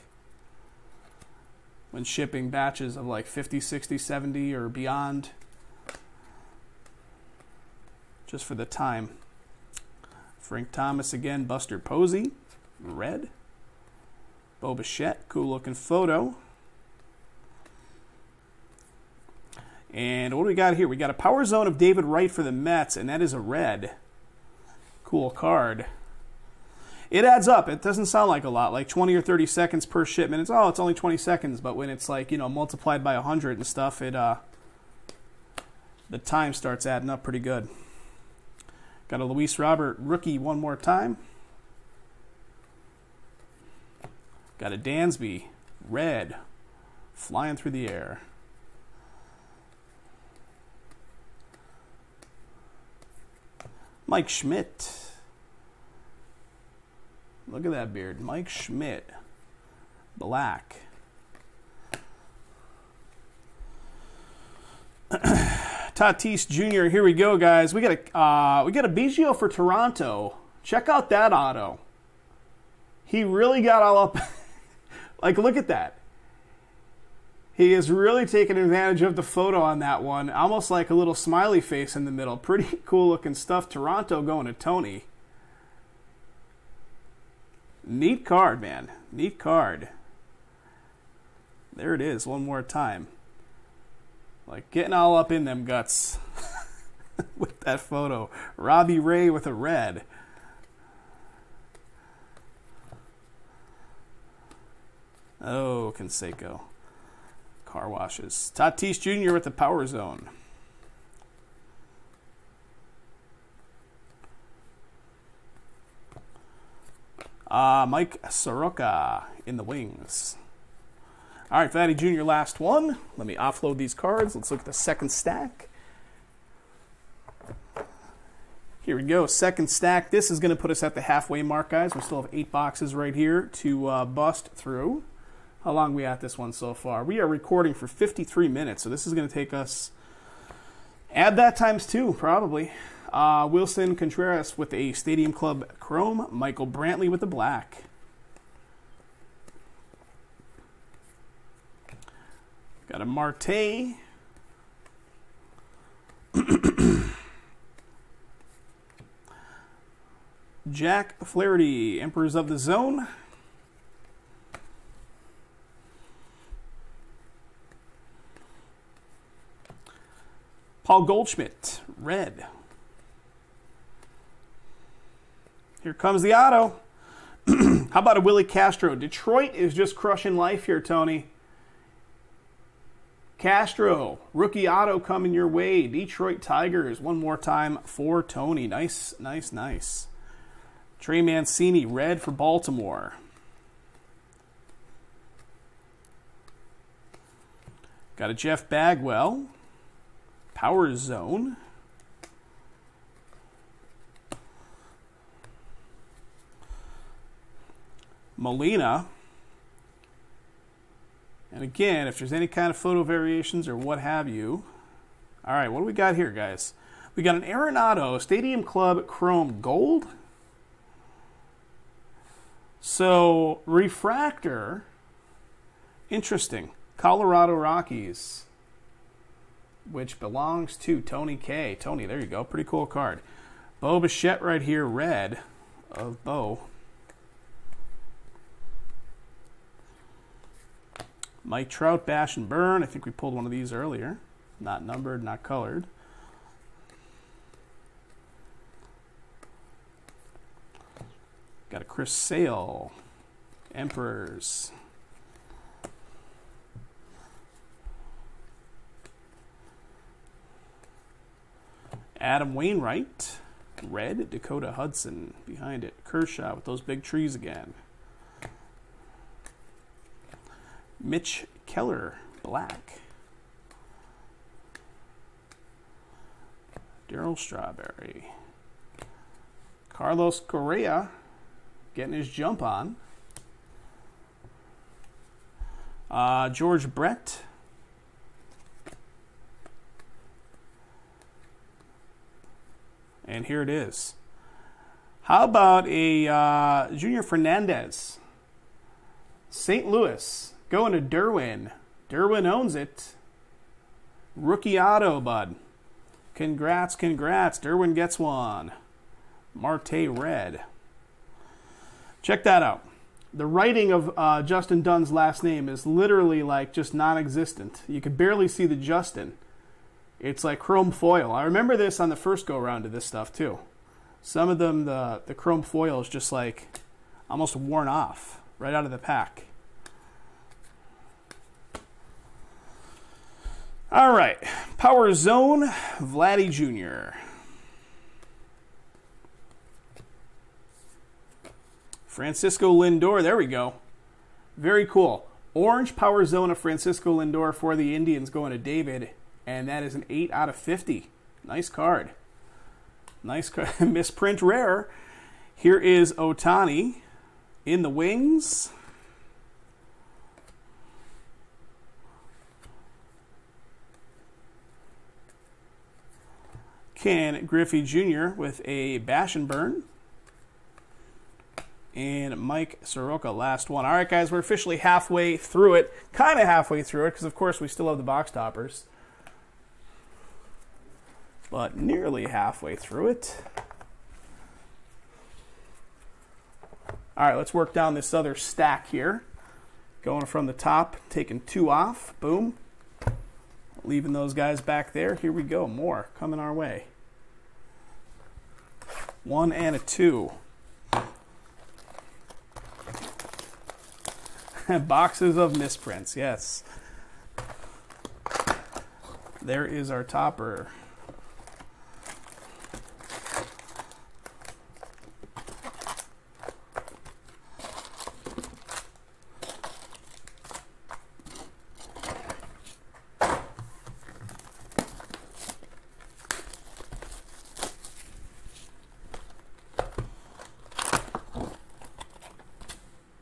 when shipping batches of like 50, 60, 70 or beyond just for the time. Frank Thomas again, Buster Posey, red. Bo Bichette, cool looking photo. And what do we got here? We got a Power Zone of David Wright for the Mets, and that is a red. Cool card. It adds up. It doesn't sound like a lot, like 20 or 30 seconds per shipment. It's only 20 seconds, but when it's like, multiplied by 100 and stuff, the time starts adding up pretty good. Got a Luis Robert rookie one more time. Got a Dansby red flying through the air. Mike Schmidt. Look at that beard. Mike Schmidt. Black. Tatis Jr. Here we go, guys. We got a Biggio for Toronto. Check out that auto. He really got all up. Like, look at that. He is really taking advantage of the photo on that one. Almost like a little smiley face in the middle. Pretty cool looking stuff. Toronto going to Tony. Neat card, man. Neat card. There it is one more time. Like getting all up in them guts with that photo. Robbie Ray with a red. Oh, Canseco. Car washes. Tatis Jr. with the Power Zone. Mike Soroka in the wings. All right, Vladdy Jr. last one. Let me offload these cards. Let's look at the second stack. Here we go, second stack. This is going to put us at the halfway mark, guys. We still have 8 boxes right here to bust through. How long are we at this one so far? We are recording for 53 minutes, so this is going to take us, add that times 2, probably. Wilson Contreras with a Stadium Club Chrome. Michael Brantley with the black. Got a Marte. Jack Flaherty, Emperors of the Zone. Paul Goldschmidt, red. Here comes the auto. How about a Willie Castro? Detroit is just crushing life here, Tony. Castro, rookie auto coming your way. Detroit Tigers, one more time for Tony. Nice, nice, nice. Trey Mancini, red for Baltimore. Got a Jeff Bagwell. Power Zone. Molina. And again, if there's any kind of photo variations or what have you. All right, what do we got here, guys? We got an Arenado Stadium Club Chrome Gold. So, refractor, interesting. Colorado Rockies, which belongs to Tony K. Tony, there you go. Pretty cool card. Bo Bichette right here, red of Bo. Mike Trout, Bash and Burn. I think we pulled one of these earlier. Not numbered, not colored. Got a Chris Sale. Emperors. Adam Wainwright. Red. Dakota Hudson behind it. Kershaw with those big trees again. Mitch Keller, black. Daryl Strawberry. Carlos Correa getting his jump on. George Brett. And here it is. How about a Junior Fernandez? St. Louis. Going to Derwin. Derwin owns it. Rookie auto, bud. Congrats, congrats. Derwin gets one. Marte red. Check that out. The writing of Justin Dunn's last name is literally like just non-existent. You could barely see the Justin. It's like chrome foil. I remember this on the first go-around of this stuff too. Some of them, the chrome foil is just like almost worn off right out of the pack. All right, Power Zone, Vladdy Jr. Francisco Lindor, there we go. Very cool. Orange Power Zone of Francisco Lindor for the Indians going to David, and that is an 8 out of 50. Nice card. Nice card. Misprint rare. Here is Ohtani in the wings. Ken Griffey Jr. with a bash and burn. And Mike Soroka, last one. All right, guys, we're officially halfway through it. Kind of halfway through it, because, of course, we still have the box toppers. But nearly halfway through it. All right, let's work down this other stack here. Going from the top, taking 2 off. Boom. Leaving those guys back there. Here we go. More coming our way. 1 and a 2. Boxes of misprints, yes. There is our topper.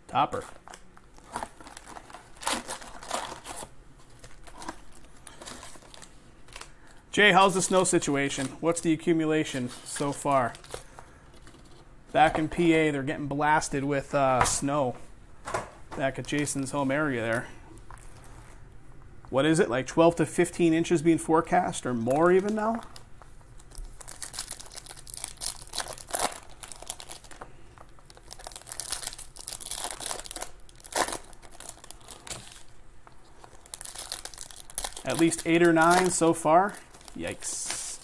Topper. Jay, how's the snow situation? What's the accumulation so far? Back in PA, they're getting blasted with snow. Back at Jason's home area there. What is it, like 12 to 15 inches being forecast, or more even now? At least 8 or 9 so far. Yikes.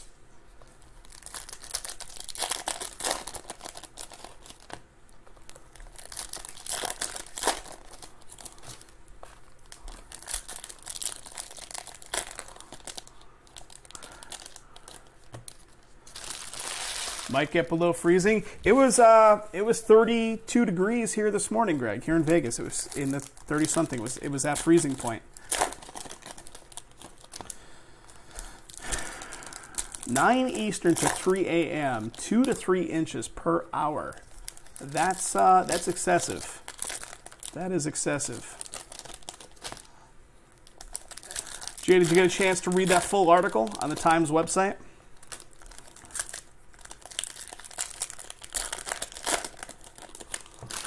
Might get below freezing. It was 32 degrees here this morning, Greg. Here in Vegas, it was in the 30-something. It was at freezing point. 9 Eastern to 3 a.m., 2 to 3 inches per hour. That's excessive. That is excessive. Jay, did you get a chance to read that full article on the Times website?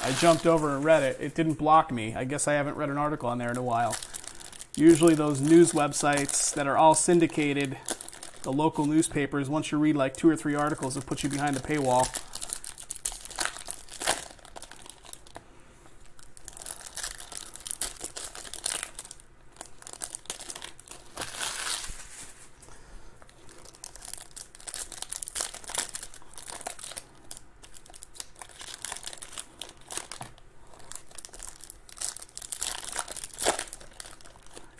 I jumped over and read it. It didn't block me. I guess I haven't read an article on there in a while. Usually those news websites that are all syndicated, the local newspapers, once you read like 2 or 3 articles, it puts you behind the paywall.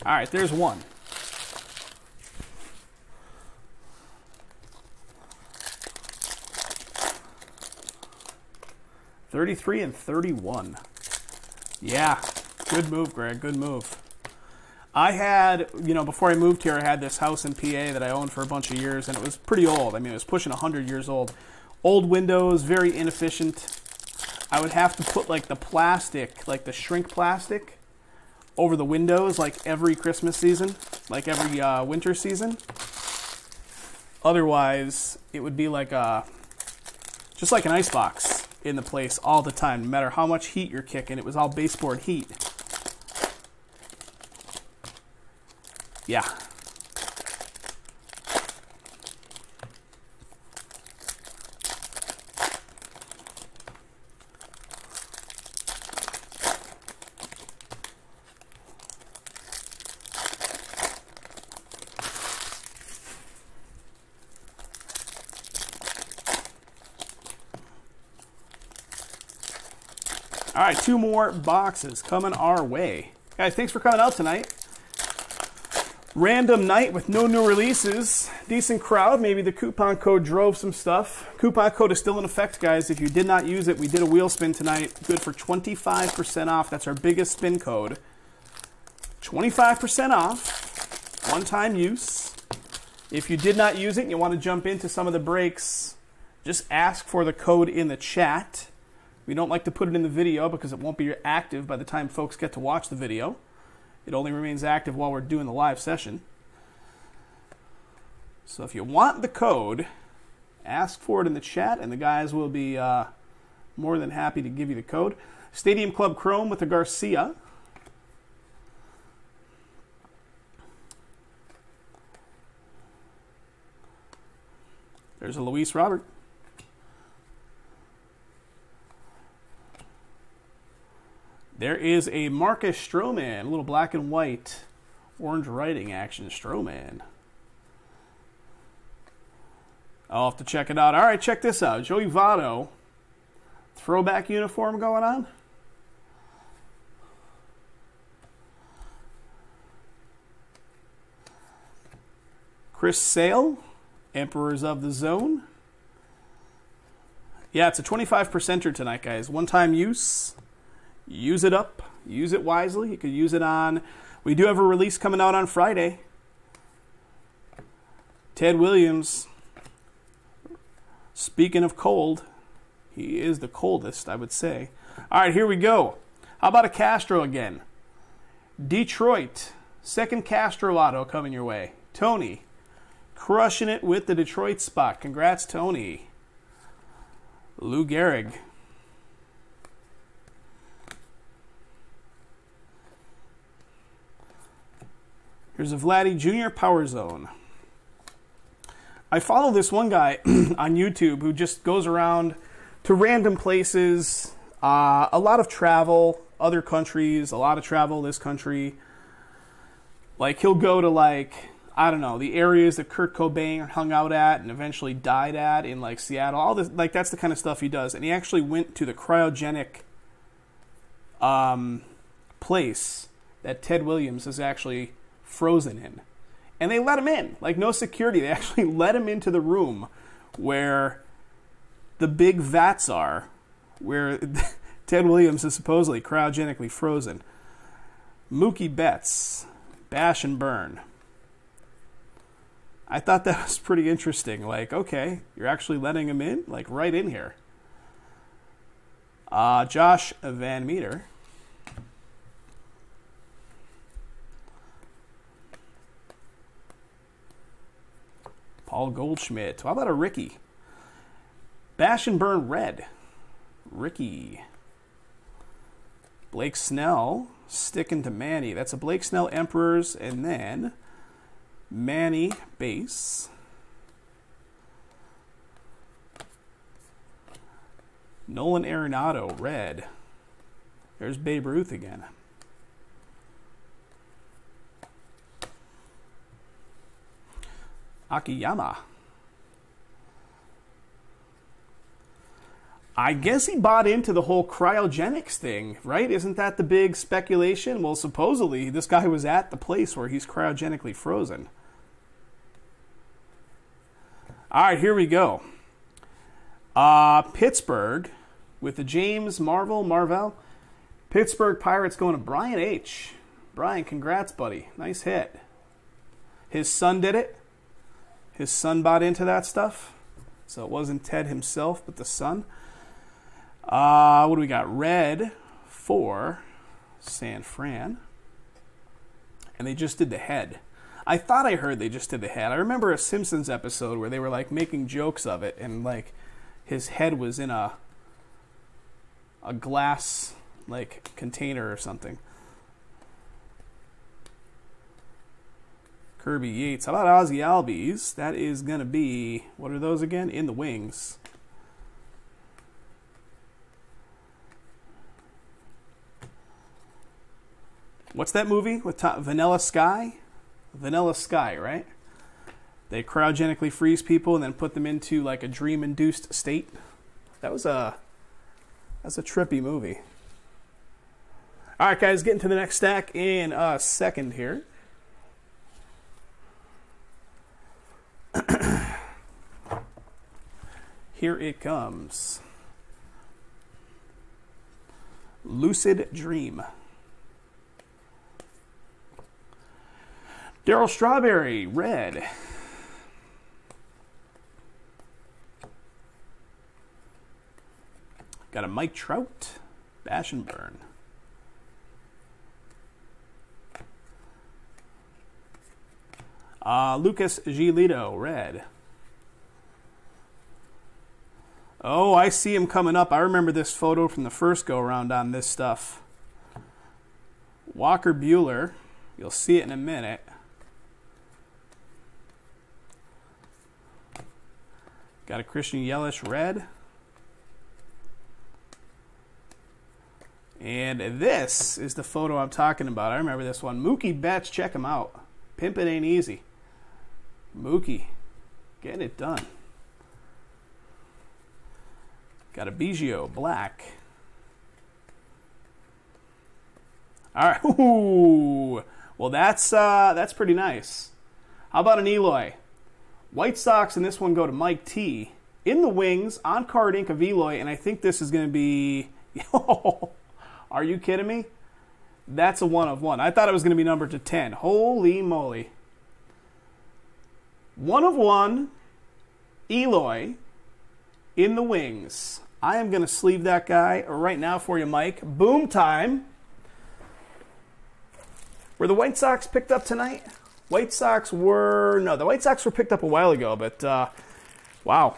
All right, there's one. $33 and $31. Yeah, good move, Greg. Good move. I had, before I moved here, I had this house in PA that I owned for a bunch of years, and it was pretty old. I mean, it was pushing 100 years old. Old windows, very inefficient. I would have to put like the plastic, like the shrink plastic, over the windows like every Christmas season, like every winter season. Otherwise, it would be like just like an icebox in the place all the time, no matter how much heat you're kicking. It was all baseboard heat. Yeah. All right, 2 more boxes coming our way. Guys, thanks for coming out tonight. Random night with no new releases. Decent crowd. Maybe the coupon code drove some stuff. Coupon code is still in effect, guys. If you did not use it, we did a wheel spin tonight. Good for 25% off. That's our biggest spin code. 25% off. One-time use. If you did not use it and you want to jump into some of the breaks, just ask for the code in the chat. We don't like to put it in the video because it won't be active by the time folks get to watch the video. It only remains active while we're doing the live session. So if you want the code, ask for it in the chat, and the guys will be more than happy to give you the code. Stadium Club Chrome with the Garcia. There's a Luis Robert. There is a Marcus Stroman, a little black and white, orange writing action Stroman. I'll have to check it out. All right, check this out. Joey Votto, throwback uniform going on. Chris Sale, Emperors of the Zone. Yeah, it's a 25%er tonight, guys. One-time use. Use it up. Use it wisely. You could use it on... We do have a release coming out on Friday. Ted Williams. Speaking of cold, he is the coldest, I would say. All right, here we go. How about a Castro again? Detroit. Second Castro auto coming your way. Tony. Crushing it with the Detroit spot. Congrats, Tony. Lou Gehrig. Here's a Vladdy Jr. Power Zone. I follow this one guy on YouTube who just goes around to random places, a lot of travel, other countries, a lot of travel this country. Like, he'll go to, like, I don't know, the areas that Kurt Cobain hung out at and eventually died at in, like, Seattle. All this, like, that's the kind of stuff he does. And he actually went to the cryogenic place that Ted Williams is actually frozen in. And they let him in. Like, no security. They actually let him into the room where the big vats are, where Ted Williams is supposedly cryogenically frozen. Mookie Betts, bash and burn. I thought that was pretty interesting. Like, okay, you're actually letting him in? Like, right in here. Josh Van Meter. Paul Goldschmidt. How about a Ricky? Bash and Burn red. Ricky. Blake Snell sticking to Manny. That's a Blake Snell Emperors, and then Manny base. Nolan Arenado red. There's Babe Ruth again. Akiyama. I guess he bought into the whole cryogenics thing, right? Isn't that the big speculation? Well, supposedly this guy was at the place where he's cryogenically frozen. All right, here we go. Pittsburgh with the James Marvell. Pittsburgh Pirates going to Brian H. Brian, congrats, buddy. Nice hit. His son did it. His son bought into that stuff. So it wasn't Ted himself, but the son. What do we got? Red for San Fran. And they just did the head. I thought I heard they just did the head. I remember a Simpsons episode where they were like making jokes of it, and like his head was in a glass like container or something. Kirby Yates. How about Ozzy Albies? That is going to be, what are those again? In the Wings. What's that movie with Vanilla Sky? Vanilla Sky, right? They cryogenically freeze people and then put them into like a dream-induced state. That's a trippy movie. All right, guys, getting to the next stack in a second here. Here it comes. Lucid Dream. Daryl Strawberry, red. Got a Mike Trout, Bash and Burn. Lucas Giolito, red. Oh, I see him coming up. I remember this photo from the first go-around on this stuff. Walker Buehler. You'll see it in a minute. Got a Christian Yelich, red. And this is the photo I'm talking about. I remember this one. Mookie Betts, check him out. Pimpin' ain't easy. Mookie, getting it done. Got a Biggio, black. All right. Ooh. Well, that's pretty nice. How about an Eloy? White Sox in this one go to Mike T. In the Wings, on card ink of Eloy, and I think this is going to be... Are you kidding me? That's a 1 of 1. I thought it was going to be numbered to 10. Holy moly. 1 of 1, Eloy, in the Wings. I am going to sleeve that guy right now for you, Mike. Boom time. Were the White Sox picked up tonight? The White Sox were picked up a while ago, but wow.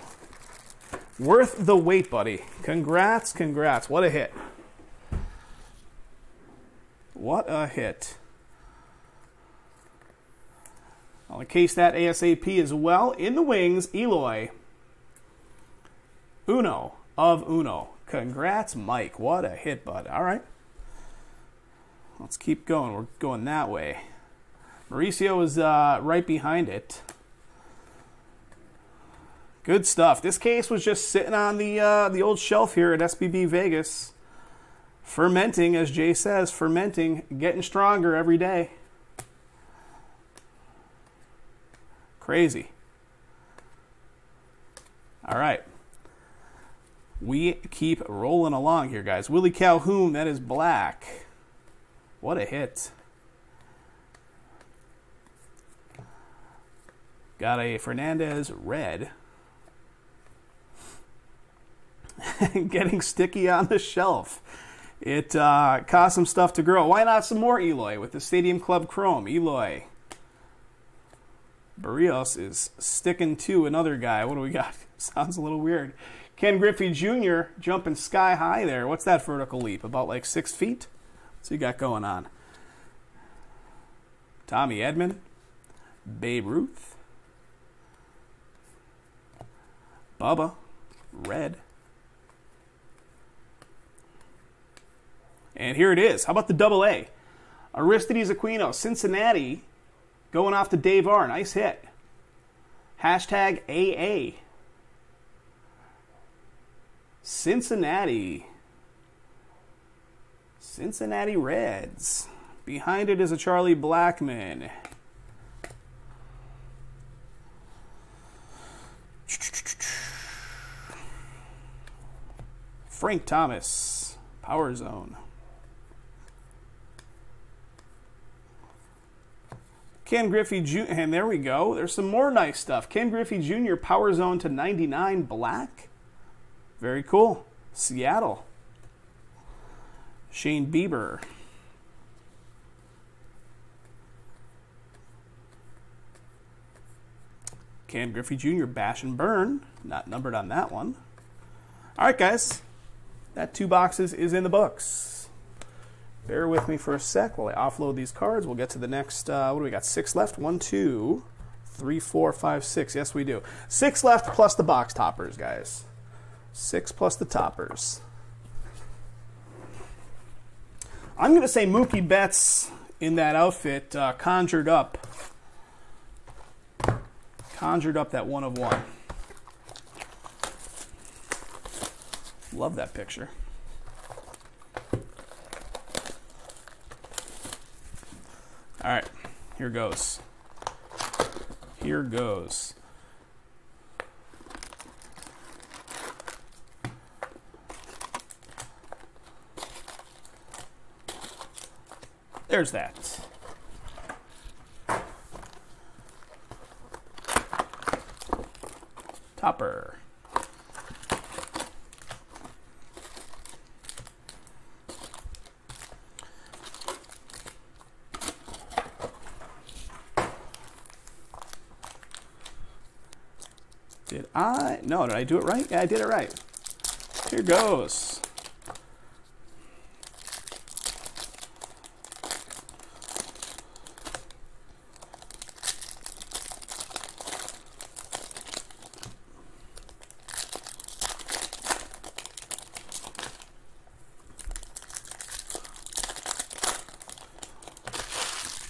Worth the wait, buddy. Congrats. What a hit. What a hit. I'll encase that ASAP as well. In the Wings, Eloy. Uno of Uno. Congrats, Mike. What a hit, bud. All right. Let's keep going. We're going that way. Mauricio is right behind it. Good stuff. This case was just sitting on the old shelf here at SBB Vegas. Fermenting, as Jay says, fermenting, getting stronger every day. Crazy. All right. We keep rolling along here, guys. Willie Calhoun, that is black. What a hit. Got a Fernandez, red. Getting sticky on the shelf. It cost some stuff to grow. Why not some more Eloy with the Stadium Club Chrome? Eloy. Barrios is sticking to another guy. What do we got? Sounds a little weird. Ken Griffey Jr. jumping sky high there. What's that vertical leap? About like 6 feet? What's he got going on? Tommy Edman. Babe Ruth. Bubba. Red. And here it is. How about the double A? Aristides Aquino, Cincinnati, going off to Dave R. Nice hit. Hashtag AA. Cincinnati. Cincinnati Reds. Behind it is a Charlie Blackmon. Frank Thomas. Power Zone. Ken Griffey Jr. And there we go. There's some more nice stuff. Ken Griffey Jr. Power Zone to 99 black. Very cool. Seattle. Shane Bieber. Ken Griffey Jr. Bash and Burn. Not numbered on that one. All right, guys. That 2 boxes is in the books. Bear with me for a sec while I offload these cards. We'll get to the next, what do we got? 6 left. 1, 2, 3, 4, 5, 6. Yes, we do. 6 left plus the box toppers, guys. 6 plus the toppers. I'm going to say Mookie Betts in that outfit conjured up that 1 of 1. Love that picture. All right, here goes. Here goes. There's that. Topper. No, did I do it right? Yeah, I did it right. Here goes.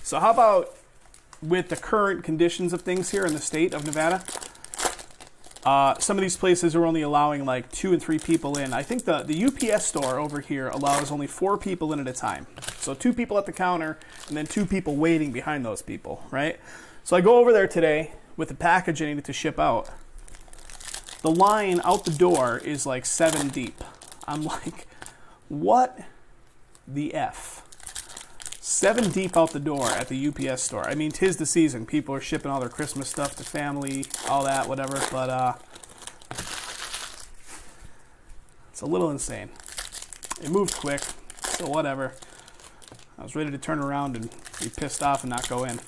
So how about with the current conditions of things here in the state of Nevada? Some of these places are only allowing like 2 and 3 people in. I think the UPS store over here allows only 4 people in at a time. So 2 people at the counter and then 2 people waiting behind those people, right? So I go over there today with the package I needed to ship out. The line out the door is like 7 deep. I'm like, what the F? 7 deep out the door at the UPS store. I mean, 'tis the season. People are shipping all their Christmas stuff to family, all that, whatever. But it's a little insane. It moved quick, so whatever. I was ready to turn around and be pissed off and not go in.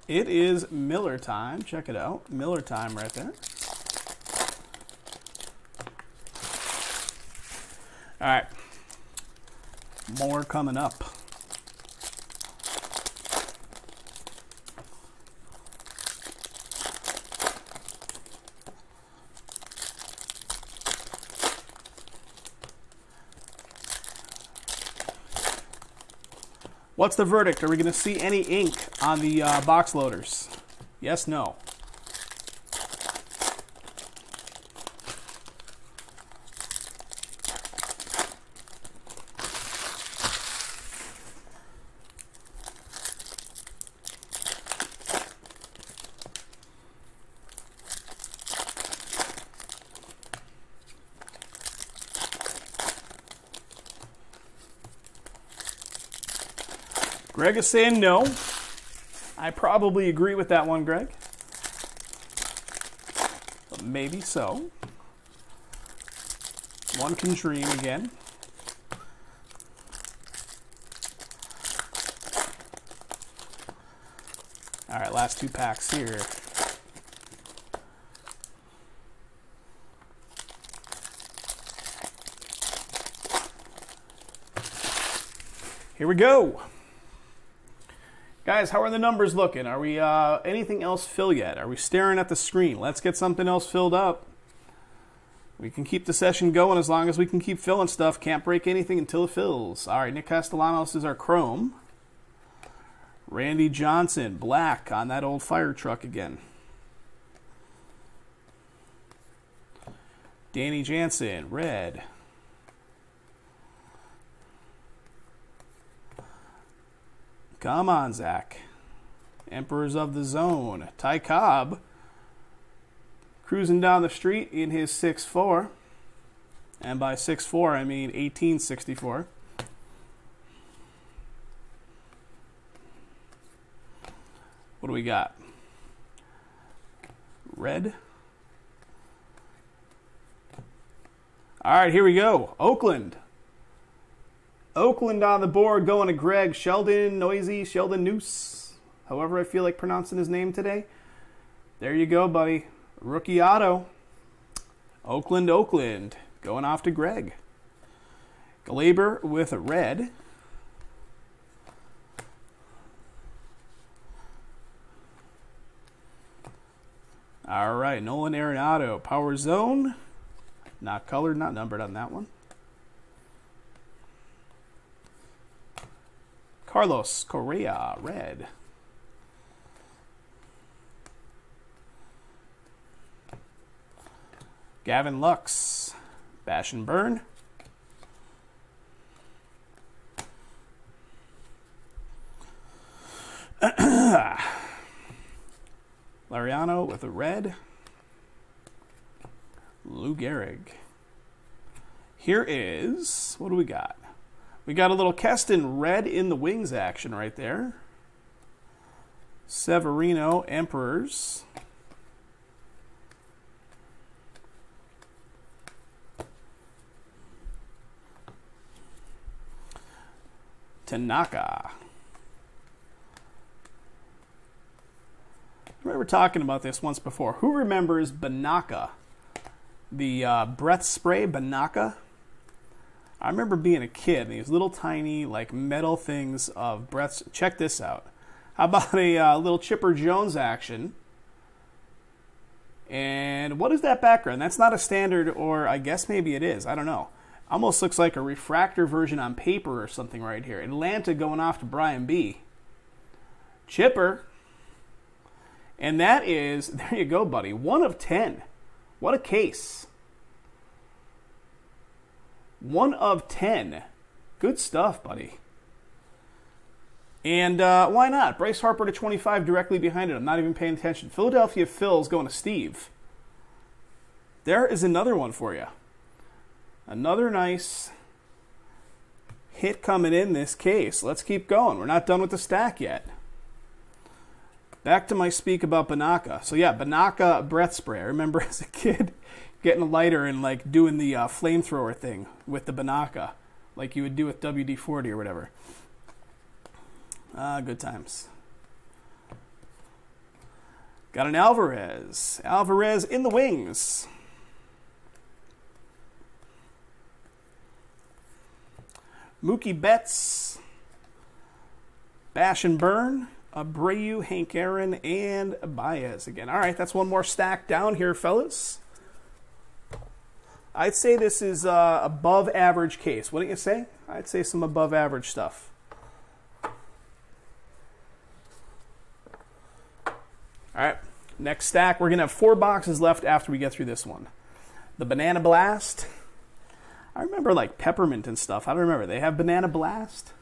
It is Miller time. Check it out. Miller time right there. All right. More coming up. What's the verdict? Are we going to see any ink on the box loaders? Yes, no. Greg is saying no. I probably agree with that one, Greg. But maybe so. One can dream again. All right, last 2 packs here. Here we go. Guys, how are the numbers looking? Are we anything else fill yet? Are we staring at the screen? Let's get something else filled up. We can keep the session going as long as we can keep filling stuff. Can't break anything until it fills. All right, Nick Castellanos is our chrome. Randy Johnson, black on that old fire truck again. Danny Jansen, red. Come on, Zach. Emperors of the Zone. Ty Cobb. Cruising down the street in his 6'4". And by 6'4", I mean 1864. What do we got? Red. All right, here we go. Oakland. Oakland on the board going to Greg. Sheldon Noose. However I feel like pronouncing his name today. There you go, buddy. Rookie auto. Oakland. Going off to Greg. Glaber with a red. All right, Nolan Arenado, Power Zone. Not colored, not numbered on that one. Carlos Correa, red. Gavin Lux, Bash and Burn. Lariano with a red. Lou Gehrig. Here is, what do we got? We got a little Keston red in the wings action right there. Severino, Emperors. Tanaka. I remember talking about this once before. Who remembers Banaka? The breath spray, Banaka? I remember being a kid, and these little tiny, like, metal things of breaths. Check this out. How about a little Chipper Jones action? And what is that background? That's not a standard, or I guess maybe it is. I don't know. Almost looks like a refractor version on paper or something right here. Atlanta going off to Brian B. Chipper. And that is, there you go, buddy. 1 of 10. What a case. 1 of 10. Good stuff, buddy. And why not? Bryce Harper to 25 directly behind it. I'm not even paying attention. Philadelphia Phil's going to Steve. There is another one for you. Another nice hit coming in this case. Let's keep going. We're not done with the stack yet. Back to my speak about Banaka. So yeah, Banaka breath spray. I remember as a kid getting a lighter and like doing the flamethrower thing with the Banaka, like you would do with WD-40 or whatever. Good times. Got an Alvarez. Alvarez in the wings. Mookie Betts. Bash and Burn. Abreu, Hank Aaron, and Baez again. All right, that's one more stack down here, fellas. I'd say this is above average case. Wouldn't you say? I'd say some above average stuff. All right, next stack. We're going to have 4 boxes left after we get through this one. The Banana Blast. I remember like peppermint and stuff. I don't remember. They have Banana Blast.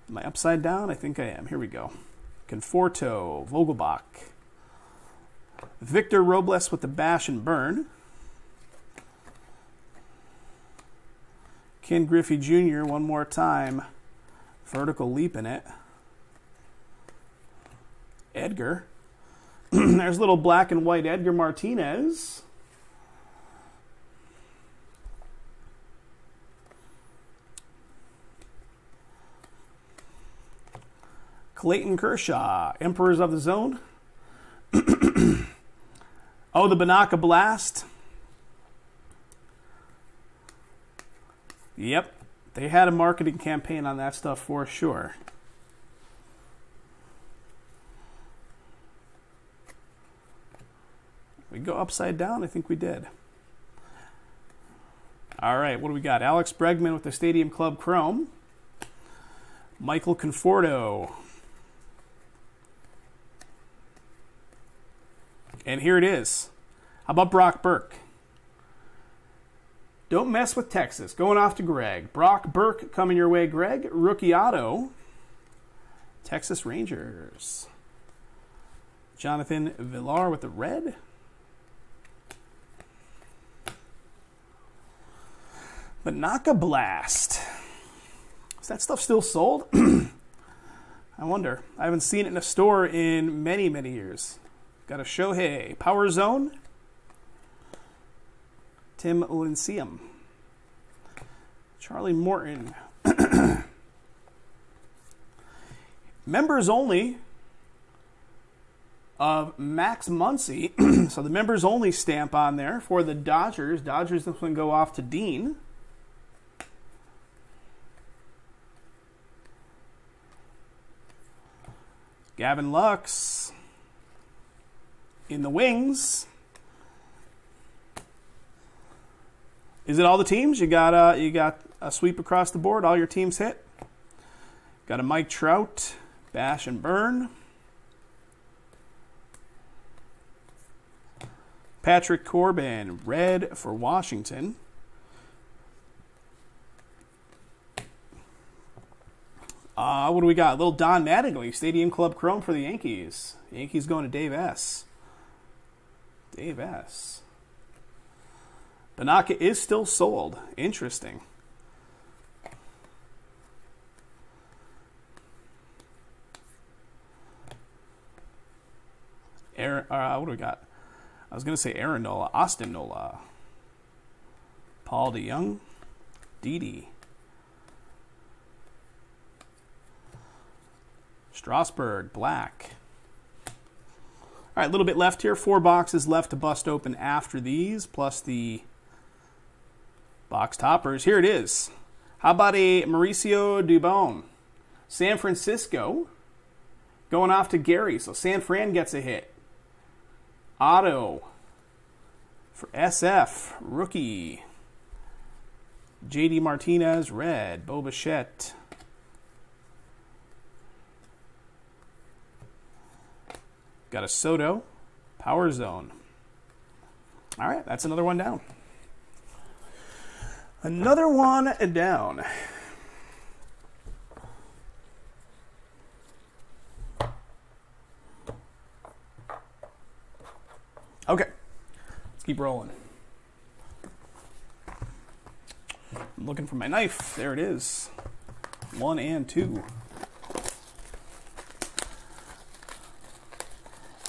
Am I upside down? I think I am. Here we go. Conforto, Vogelbach. Victor Robles with the Bash and Burn. Ken Griffey Jr. one more time Vertical leap in it. Edgar. There's a little black and white Edgar Martinez. Clayton Kershaw, Emperors of the Zone. Oh, the Banaka Blast. Yep, they had a marketing campaign on that stuff for sure. We go upside down? I think we did. All right, what do we got? Alex Bregman with the Stadium Club Chrome. Michael Conforto. And here it is. How about Brock Burke? Don't mess with Texas. Going off to Greg. Brock Burke coming your way, Greg. Rookie auto. Texas Rangers. Jonathan Villar with the red. Banaka Blast. Is that stuff still sold? I wonder. I haven't seen it in a store in many, many years. Got a Shohei. Power Zone. Tim Lincecum. Charlie Morton. Members only of Max Muncy. So the members only stamp on there for the Dodgers. Dodgers, this one go off to Dean. Gavin Lux. In the wings. Is it all the teams? You got a sweep across the board. All your teams hit. Got a Mike Trout, bash and burn. Patrick Corbin, red for Washington. What do we got? A little Don Mattingly, Stadium Club Chrome for the Yankees. Yankees going to Dave S. Dave S. Banaka is still sold. Interesting. Aaron, what do we got? I was going to say Aaron Nola. Austin Nola. Paul DeYoung. Didi. Strasburg. Black. All right, a little bit left here. 4 boxes left to bust open after these, plus the box toppers. Here it is. How about a Mauricio Dubon? San Francisco going off to Gary. So San Fran gets a hit. Auto for SF. Rookie. JD Martinez, red. Bo Bichette. Got a Soto, Power Zone. All right, that's another one down. Another one down. Okay, let's keep rolling. I'm looking for my knife. There it is. 1 and 2.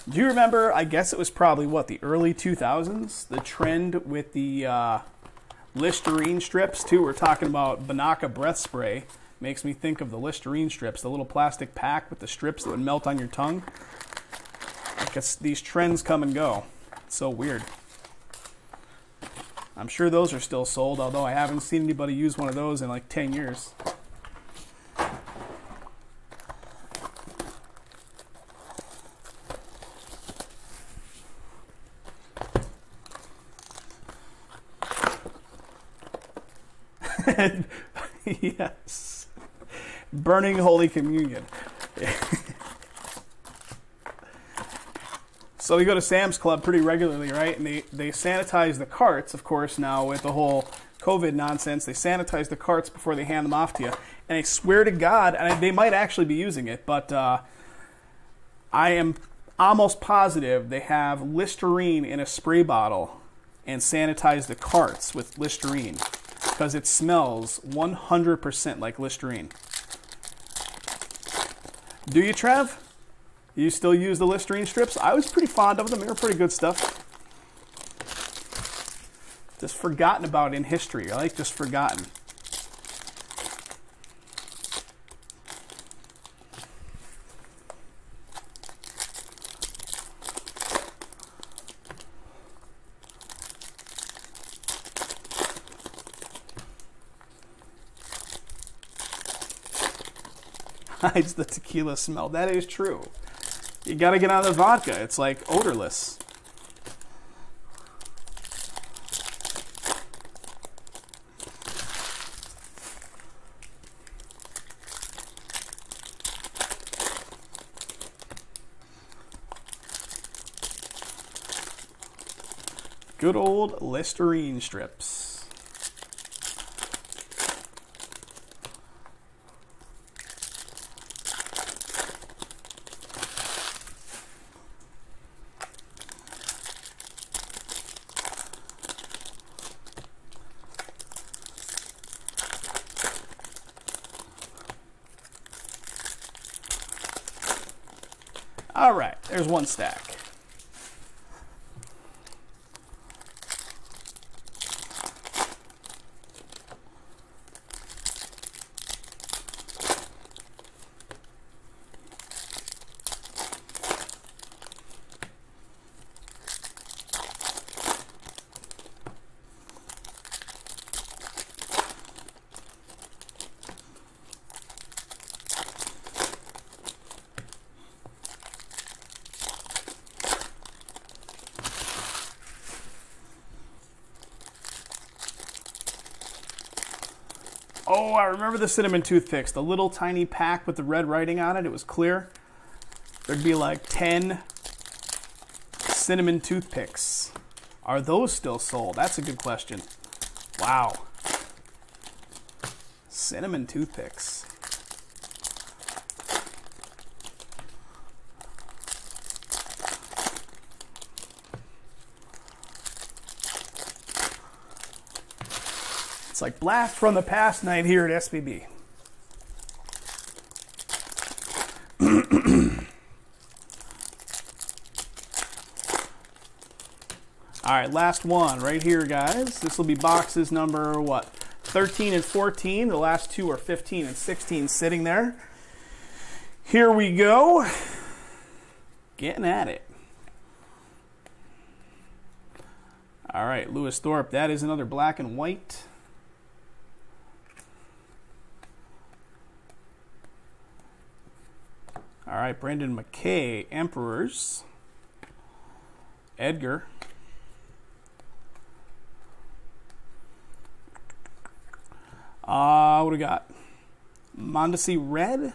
Do you remember, I guess it was probably, what, the early 2000s? The trend with the Listerine strips, too. We're talking about Banaka breath spray. Makes me think of the Listerine strips, the little plastic pack with the strips that would melt on your tongue. I guess these trends come and go. It's so weird. I'm sure those are still sold, although I haven't seen anybody use one of those in like 10 years. Yes. Burning Holy Communion. So we go to Sam's Club pretty regularly, right? And they sanitize the carts, of course, now with the whole COVID nonsense. They sanitize the carts before they hand them off to you. And I swear to God, and they might actually be using it, but I am almost positive they have Listerine in a spray bottle and sanitize the carts with Listerine. Because it smells 100% like Listerine. Do you, Trev? You still use the Listerine strips? I was pretty fond of them. They were pretty good stuff. Just forgotten about in history. I like just forgotten. Hides the tequila smell. That is true. You gotta get out of the vodka. It's like odorless. Good old Listerine strips. All right, there's one stack. Oh, I remember the cinnamon toothpicks. The little tiny pack with the red writing on it. It was clear. There'd be like 10 cinnamon toothpicks. Are those still sold? That's a good question. Wow. Cinnamon toothpicks. It's like blast from the past night here at SBB. All right, last one right here, guys. This will be boxes number, what, 13 and 14. The last two are 15 and 16 sitting there. Here we go. Getting at it. All right, Lewis Thorpe. That is another black and white. All right, Brendan McKay, Emperors. Edgar. What do we got? Mondesi Red.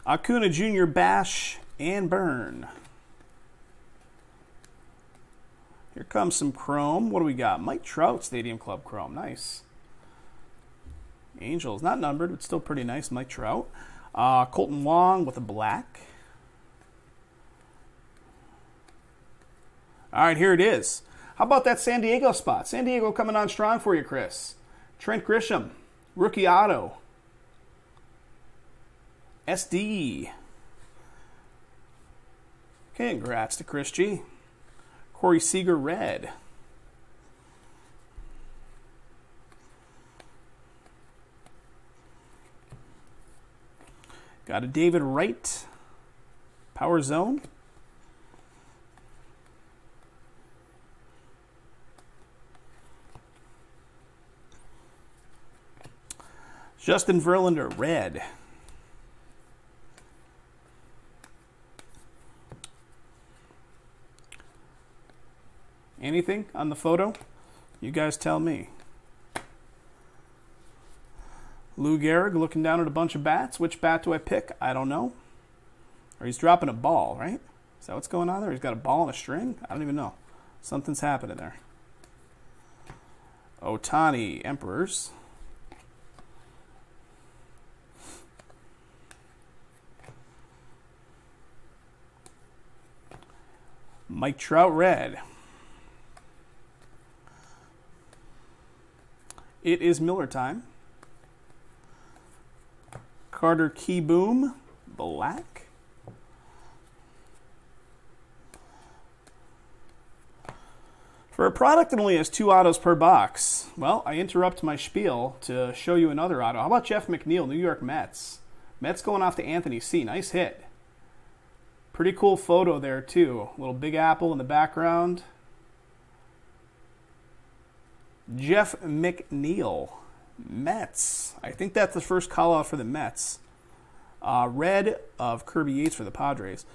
Acuna Jr. Bash and Burn. Here comes some chrome. What do we got? Mike Trout Stadium Club chrome. Nice. Angels. Not numbered, but still pretty nice. Mike Trout. Colton Wong with a black. All right, here it is. How about that San Diego spot? San Diego coming on strong for you, Chris. Trent Grisham. Rookie auto. SD. Congrats to Chris G. Corey Seager, red. Got a David Wright. Power Zone. Justin Verlander, red. Anything on the photo? You guys tell me. Lou Gehrig looking down at a bunch of bats. Which bat do I pick? I don't know. Or he's dropping a ball, right? Is that what's going on there? He's got a ball and a string? I don't even know. Something's happening there. Ohtani, Emperors. Mike Trout, red. It is Miller time. Carter Keyboom, black. For a product that only has 2 autos per box, well, I interrupt my spiel to show you another auto. How about Jeff McNeil, New York Mets? Mets going off to Anthony C. Nice hit. Pretty cool photo there, too. Little Big Apple in the background. Jeff McNeil, Mets. I think that's the first call-out for the Mets. Red of Kirby Yates for the Padres.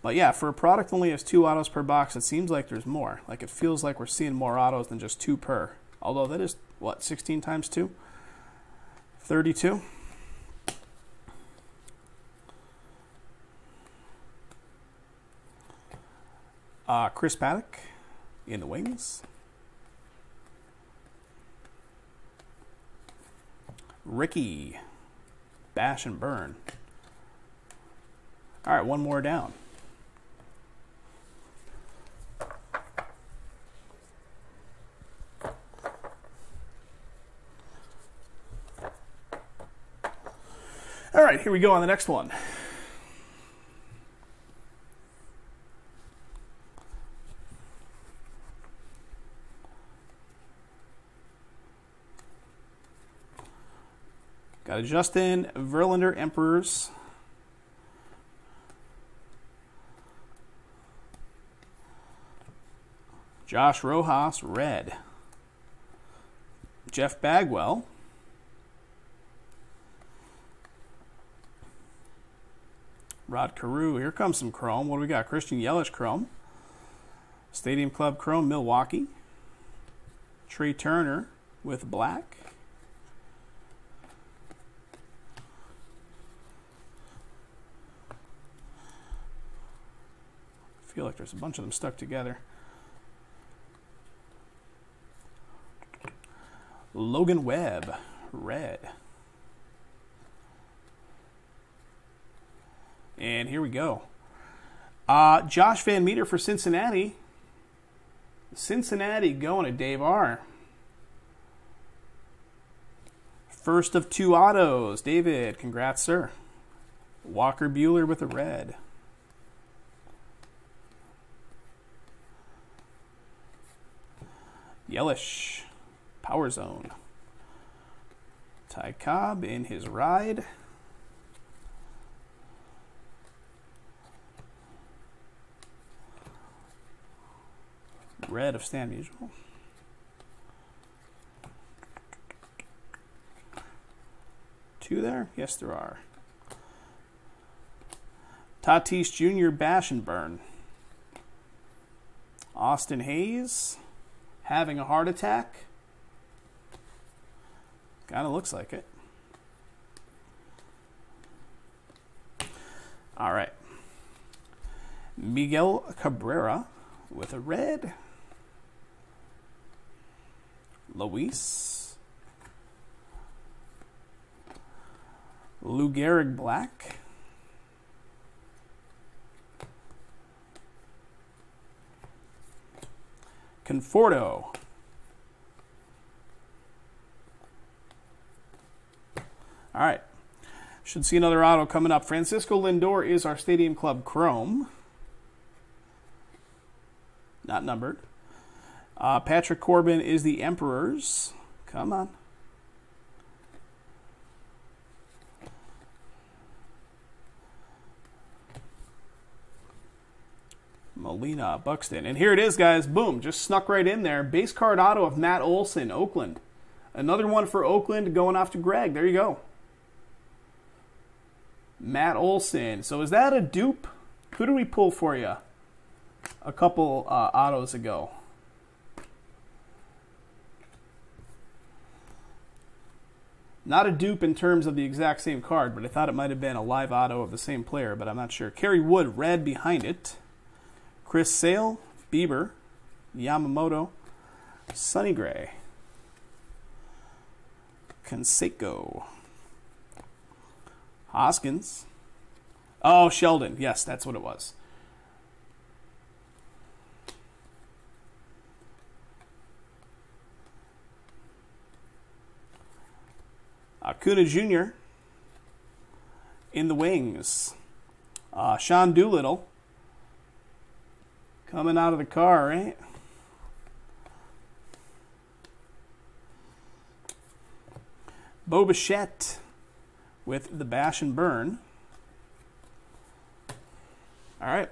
But yeah, for a product that only has 2 autos per box, it seems like there's more. Like it feels like we're seeing more autos than just 2 per. Although that is, what, 16 times 2? 32. Chris Paddock in the wings. Ricky, bash and burn. All right, one more down. All right, here we go on the next one. Got a Justin Verlander Emperors. Josh Rojas, red. Jeff Bagwell. Rod Carew. Here comes some chrome. What do we got? Christian Yelich chrome. Stadium Club chrome, Milwaukee. Trey Turner with black. I feel like there's a bunch of them stuck together. Logan Webb, red. And here we go. Josh Van Meter for Cincinnati. Cincinnati going to Dave R. First of 2 autos. David, congrats, sir. Walker Buehler with a red. Yelich, Power Zone. Ty Cobb in his ride. Red of Stan Musial. Two there? Yes, there are. Tatis Jr. Bash and Burn. Austin Hayes having a heart attack. Kind of looks like it. All right. Miguel Cabrera with a red. Luis. Lou Gehrig black. Conforto. All right. Should see another auto coming up. Francisco Lindor is our Stadium Club Chrome. Not numbered. Patrick Corbin is the Emperors. Come on. Molina, Buxton. And here it is, guys. Boom. Just snuck right in there. Base card auto of Matt Olson, Oakland. Another one for Oakland going off to Greg. There you go. Matt Olson. So is that a dupe? Who did we pull for you a couple autos ago? Not a dupe in terms of the exact same card, but I thought it might have been a live auto of the same player, but I'm not sure. Kerry Wood, red behind it. Chris Sale, Bieber, Yamamoto, Sonny Gray, Canseco, Hoskins. Oh, Sheldon. Yes, that's what it was. Acuna Jr. in the wings. Sean Doolittle coming out of the car, right? Bo Bichette with the bash and burn. All right.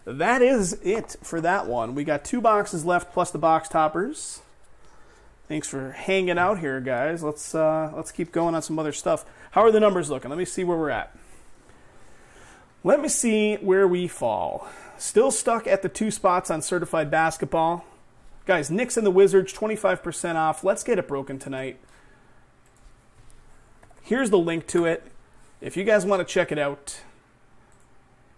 That is it for that one. We got 2 boxes left plus the box toppers. Thanks for hanging out here, guys. Let's keep going on some other stuff. How are the numbers looking? Let me see where we're at. Let me see where we fall. Still stuck at the 2 spots on certified basketball. Guys, Knicks and the Wizards, 25% off. Let's get it broken tonight. Here's the link to it. If you guys want to check it out.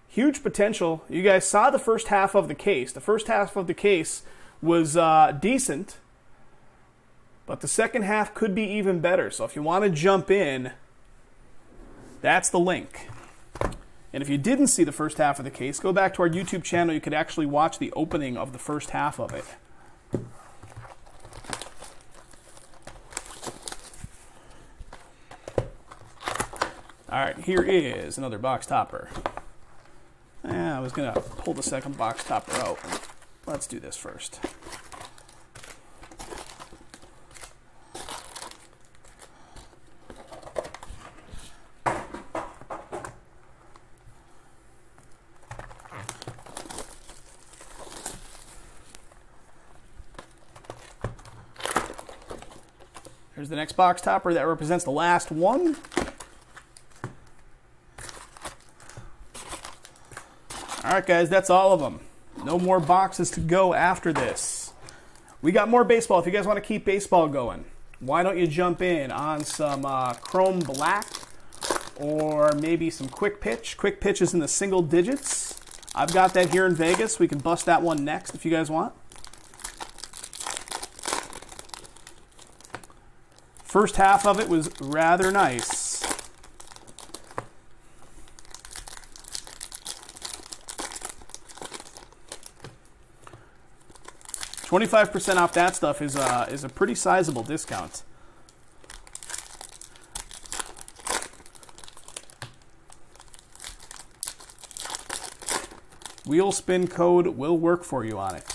Huge potential. You guys saw the first half of the case. The first half of the case was decent, but the second half could be even better. So if you want to jump in, that's the link. And if you didn't see the first half of the case, go back to our YouTube channel. You could actually watch the opening of the first half of it. All right, here is another box topper. I was going to pull the second box topper out. Let's do this first. Here's the next box topper that represents the last one. All right, guys, that's all of them. No more boxes to go after this. We got more baseball. If you guys want to keep baseball going, why don't you jump in on some Chrome Black or maybe some Quick Pitch. Quick Pitch is in the single digits. I've got that here in Vegas. We can bust that one next if you guys want. First half of it was rather nice. 25% off that stuff is a pretty sizable discount. Wheel spin code will work for you on it.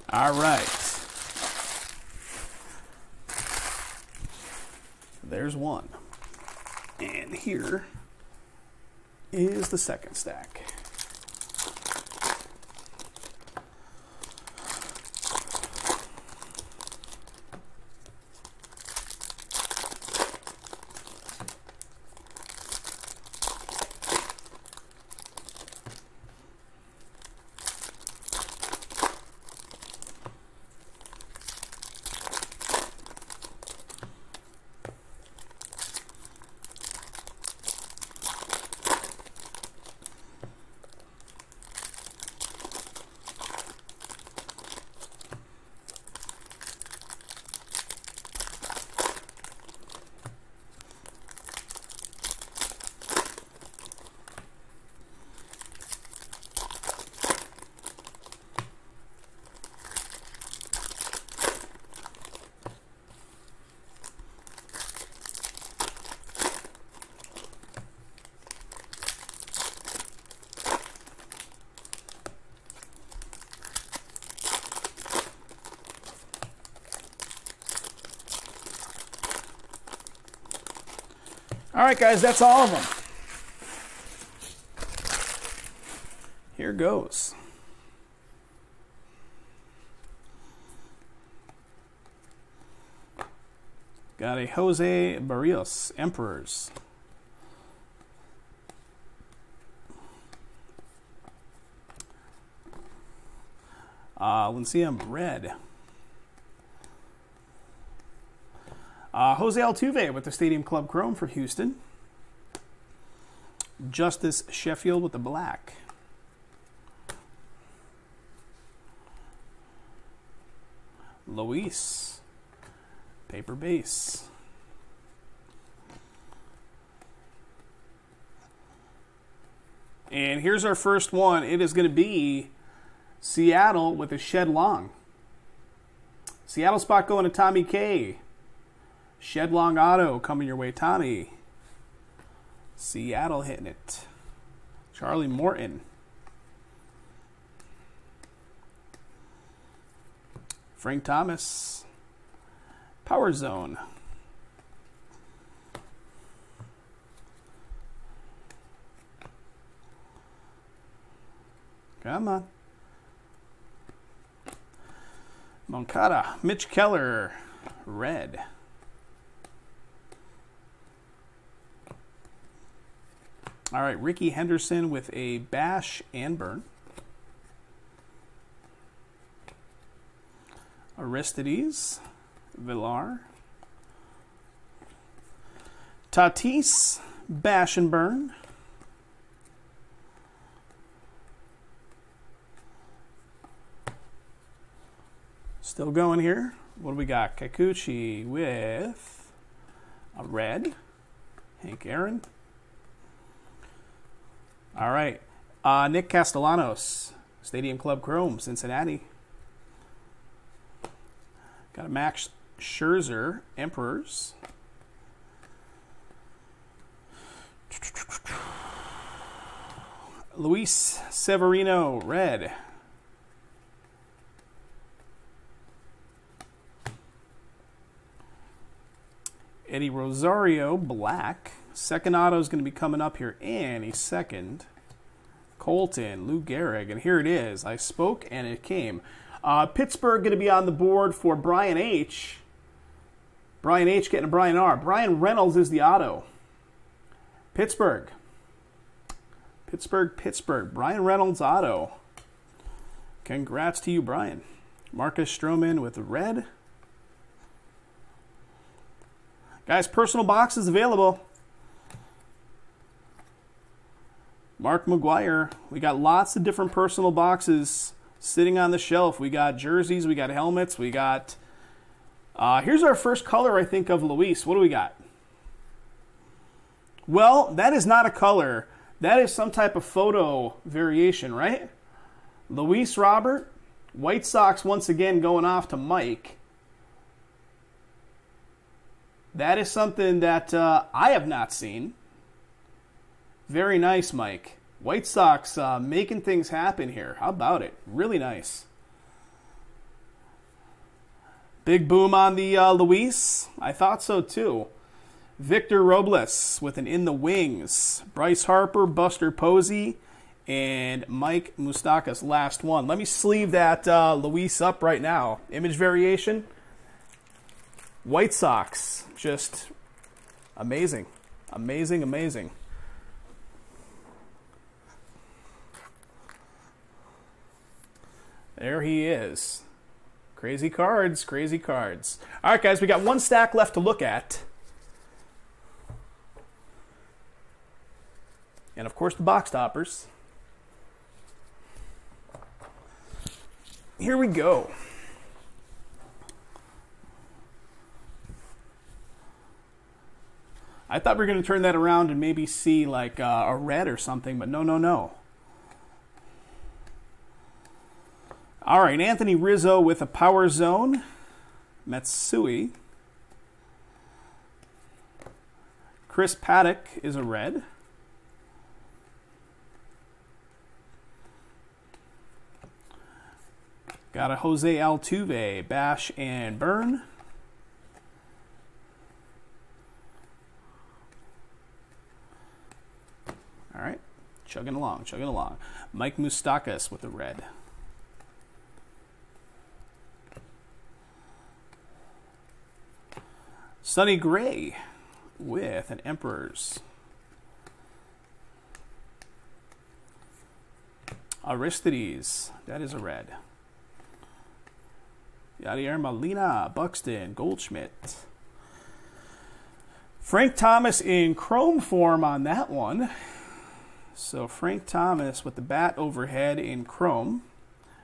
All right. There's one. And here is the second stack. All right, guys, that's all of them. Here goes. Got a Jose Barrios, Emperors. Lyceum Red. Jose Altuve with the Stadium Club Chrome for Houston. Justice Sheffield with the black. Luis, paper base. And here's our first one. It is going to be Seattle with a Shed Long. Seattle spot going to Tommy K. Shed Long auto coming your way, Tommy. Seattle hitting it. Charlie Morton. Frank Thomas. Power Zone. Come on. Moncada. Mitch Keller. Red. All right, Ricky Henderson with a bash and burn. Aristides. Villar. Tatis. Bash and burn. Still going here. What do we got? Kikuchi with a red. Hank Aaron. All right. Nick Castellanos. Stadium Club Chrome, Cincinnati. Got a Max Scherzer, Emperors. Luis Severino, red. Eddie Rosario, black. Second auto is going to be coming up here any second. Colton, Lou Gehrig, and here it is. I spoke and it came. Pittsburgh going to be on the board for Brian H. Brian H getting a Brian R. Brian Reynolds is the auto. Pittsburgh. Pittsburgh. Brian Reynolds auto. Congrats to you, Brian. Marcus Stroman with the red. Guys, personal boxes available. Mark McGuire. We got lots of different personal boxes sitting on the shelf. We got jerseys. We got helmets. We got... here's our first color, I think, of Luis. What do we got? Well, that is not a color. That is some type of photo variation, right? Luis Robert. White Sox once again going off to Mike. That is something that I have not seen. Very nice, Mike. White Sox making things happen here. How about it? Really nice. Big boom on the Luis. I thought so too. Victor Robles with an In the Wings. Bryce Harper, Buster Posey, and Mike Moustakas, last one. Let me sleeve that Luis up right now. Image variation. White Sox, just amazing. Amazing, amazing. There he is. Crazy cards, crazy cards. All right, guys, we got one stack left to look at. And, of course, the box toppers. Here we go. I thought we were going to turn that around and maybe see like a red or something, but no, no, no. All right, Anthony Rizzo with a Power Zone. Matsui. Chris Paddock is a red. Got a Jose Altuve, bash and burn. All right, chugging along, chugging along. Mike Moustakas with the red. Sonny Gray with an Emperors. Aristides, that is a red. Yadier Molina, Buxton, Goldschmidt. Frank Thomas in chrome form on that one. So Frank Thomas with the bat overhead in chrome.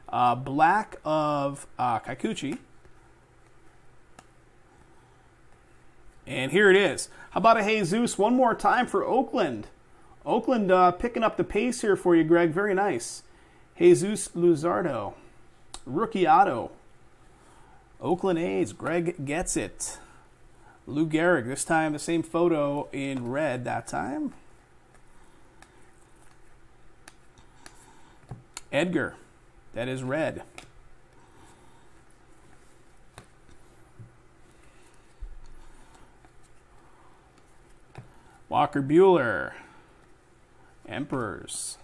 Black of Kikuchi. And here it is. How about a Jesus one more time for Oakland? Oakland picking up the pace here for you, Greg. Very nice. Jesus Luzardo. Rookie auto. Oakland A's. Greg gets it. Lou Gehrig. This time the same photo in red that time. Edgar. That is red. Walker Buehler. Emperors.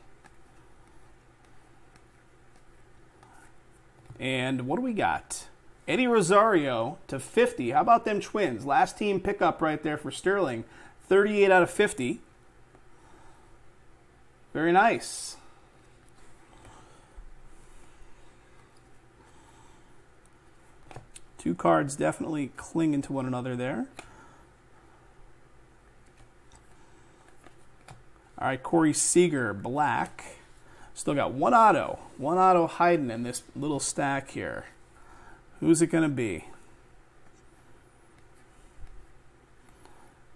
And what do we got? Eddie Rosario to 50. How about them Twins? Last team pickup right there for Sterling. 38 out of 50. Very nice. Two cards definitely clinging to one another there. All right, Corey Seager, black. Still got one auto hiding in this little stack here. Who's it going to be?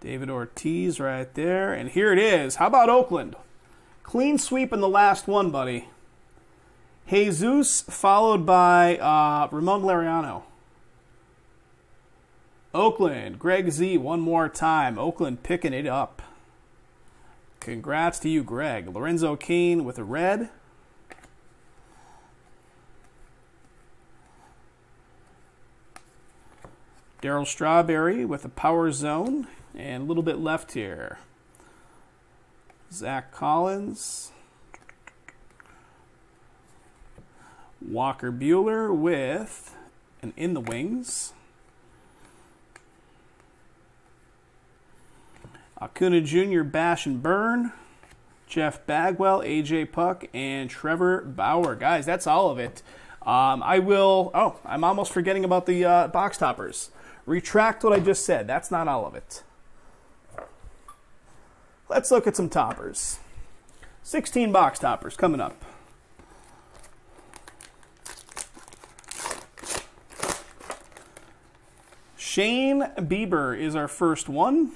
David Ortiz right there. And here it is. How about Oakland? Clean sweep in the last one, buddy. Jesus followed by Ramon Laureano. Oakland, Greg Z one more time. Oakland picking it up. Congrats to you, Greg. Lorenzo Cain with a red. Daryl Strawberry with a power zone. And a little bit left here. Zach Collins. Walker Buehler with an in the wings. Acuna Jr., Bash and Burn, Jeff Bagwell, AJ Puck, and Trevor Bauer. Guys, that's all of it. I'm almost forgetting about the box toppers. Retract what I just said. That's not all of it. Let's look at some toppers. 16 box toppers coming up. Shane Bieber is our first one.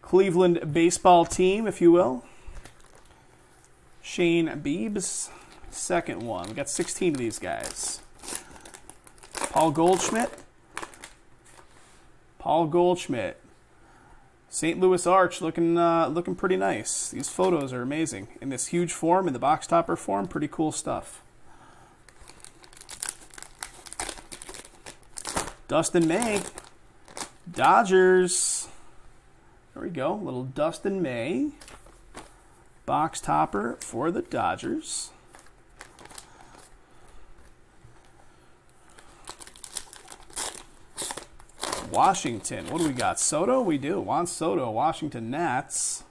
Cleveland baseball team, if you will. Shane Biebs, second one. We got 16 of these guys. Paul Goldschmidt. St. Louis Arch looking pretty nice. These photos are amazing. In this huge form, in the box topper form, pretty cool stuff. Dustin May. Dodgers. There we go, little Dustin May box topper for the Dodgers. Washington, what do we got? Soto? We do. Juan Soto, Washington Nats.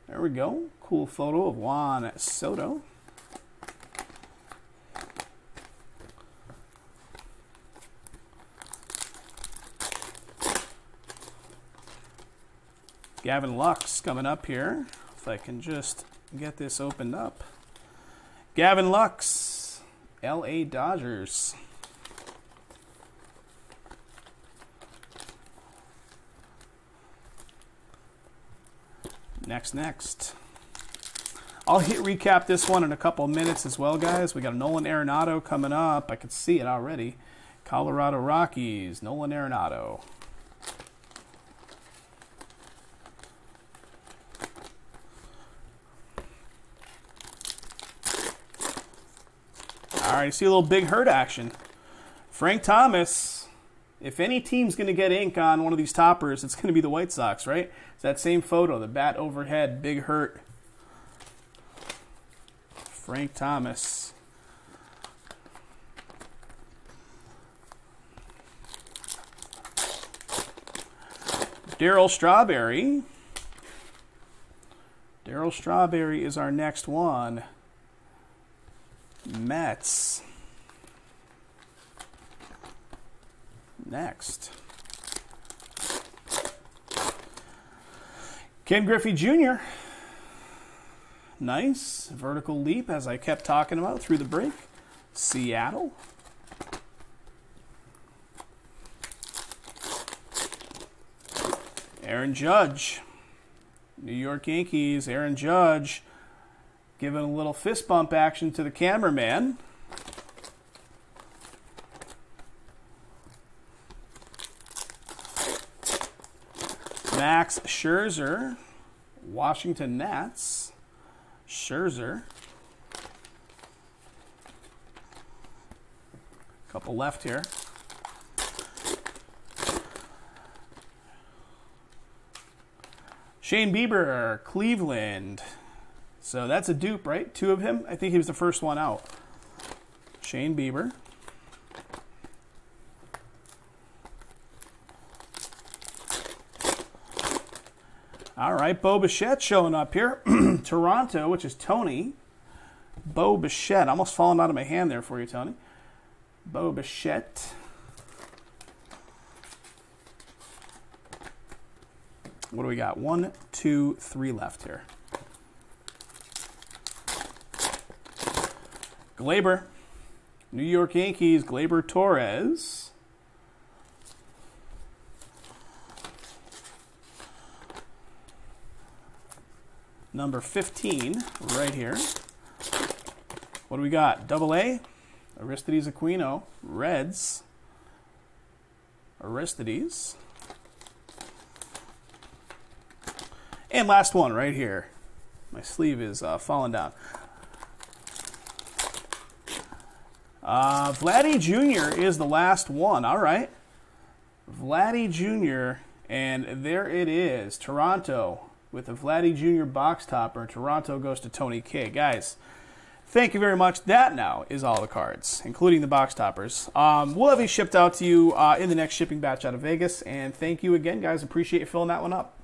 There we go. Cool photo of Juan Soto. Gavin Lux coming up here. If I can just get this opened up. Gavin Lux, LA Dodgers. Next. I'll recap this one in a couple of minutes as well, guys. We got a Nolan Arenado coming up. I can see it already. Colorado Rockies, Nolan Arenado. All right, see a little Big Hurt action. Frank Thomas, if any team's going to get ink on one of these toppers, it's going to be the White Sox, right? It's that same photo, the bat overhead, Big Hurt. Frank Thomas. Daryl Strawberry. Daryl Strawberry is our next one. Mets. Next. Ken Griffey Jr. Nice vertical leap, as I kept talking about through the break. Seattle. Aaron Judge. New York Yankees. Aaron Judge giving a little fist bump action to the cameraman. Max Scherzer. Washington Nats. Scherzer. Couple left here. Shane Bieber, Cleveland. So that's a dupe, right? Two of him. I think he was the first one out. Shane Bieber. All right, Bo Bichette showing up here. Toronto, which is Tony. Bo Bichette. Almost falling out of my hand there for you, Tony. Bo Bichette. What do we got? 1, 2, 3 left here. Glaber. New York Yankees, Glaber Torres. Number 15, right here. What do we got? Double A, Aristides Aquino, Reds, Aristides. And last one right here. My sleeve is falling down. Vladdy Jr. is the last one. All right. Vladdy Jr. And there it is. Toronto with a Vladdy Jr. box topper. Toronto goes to Tony K. Guys, thank you very much. That now is all the cards, including the box toppers. We'll have these shipped out to you in the next shipping batch out of Vegas. And thank you again, guys. Appreciate you filling that one up.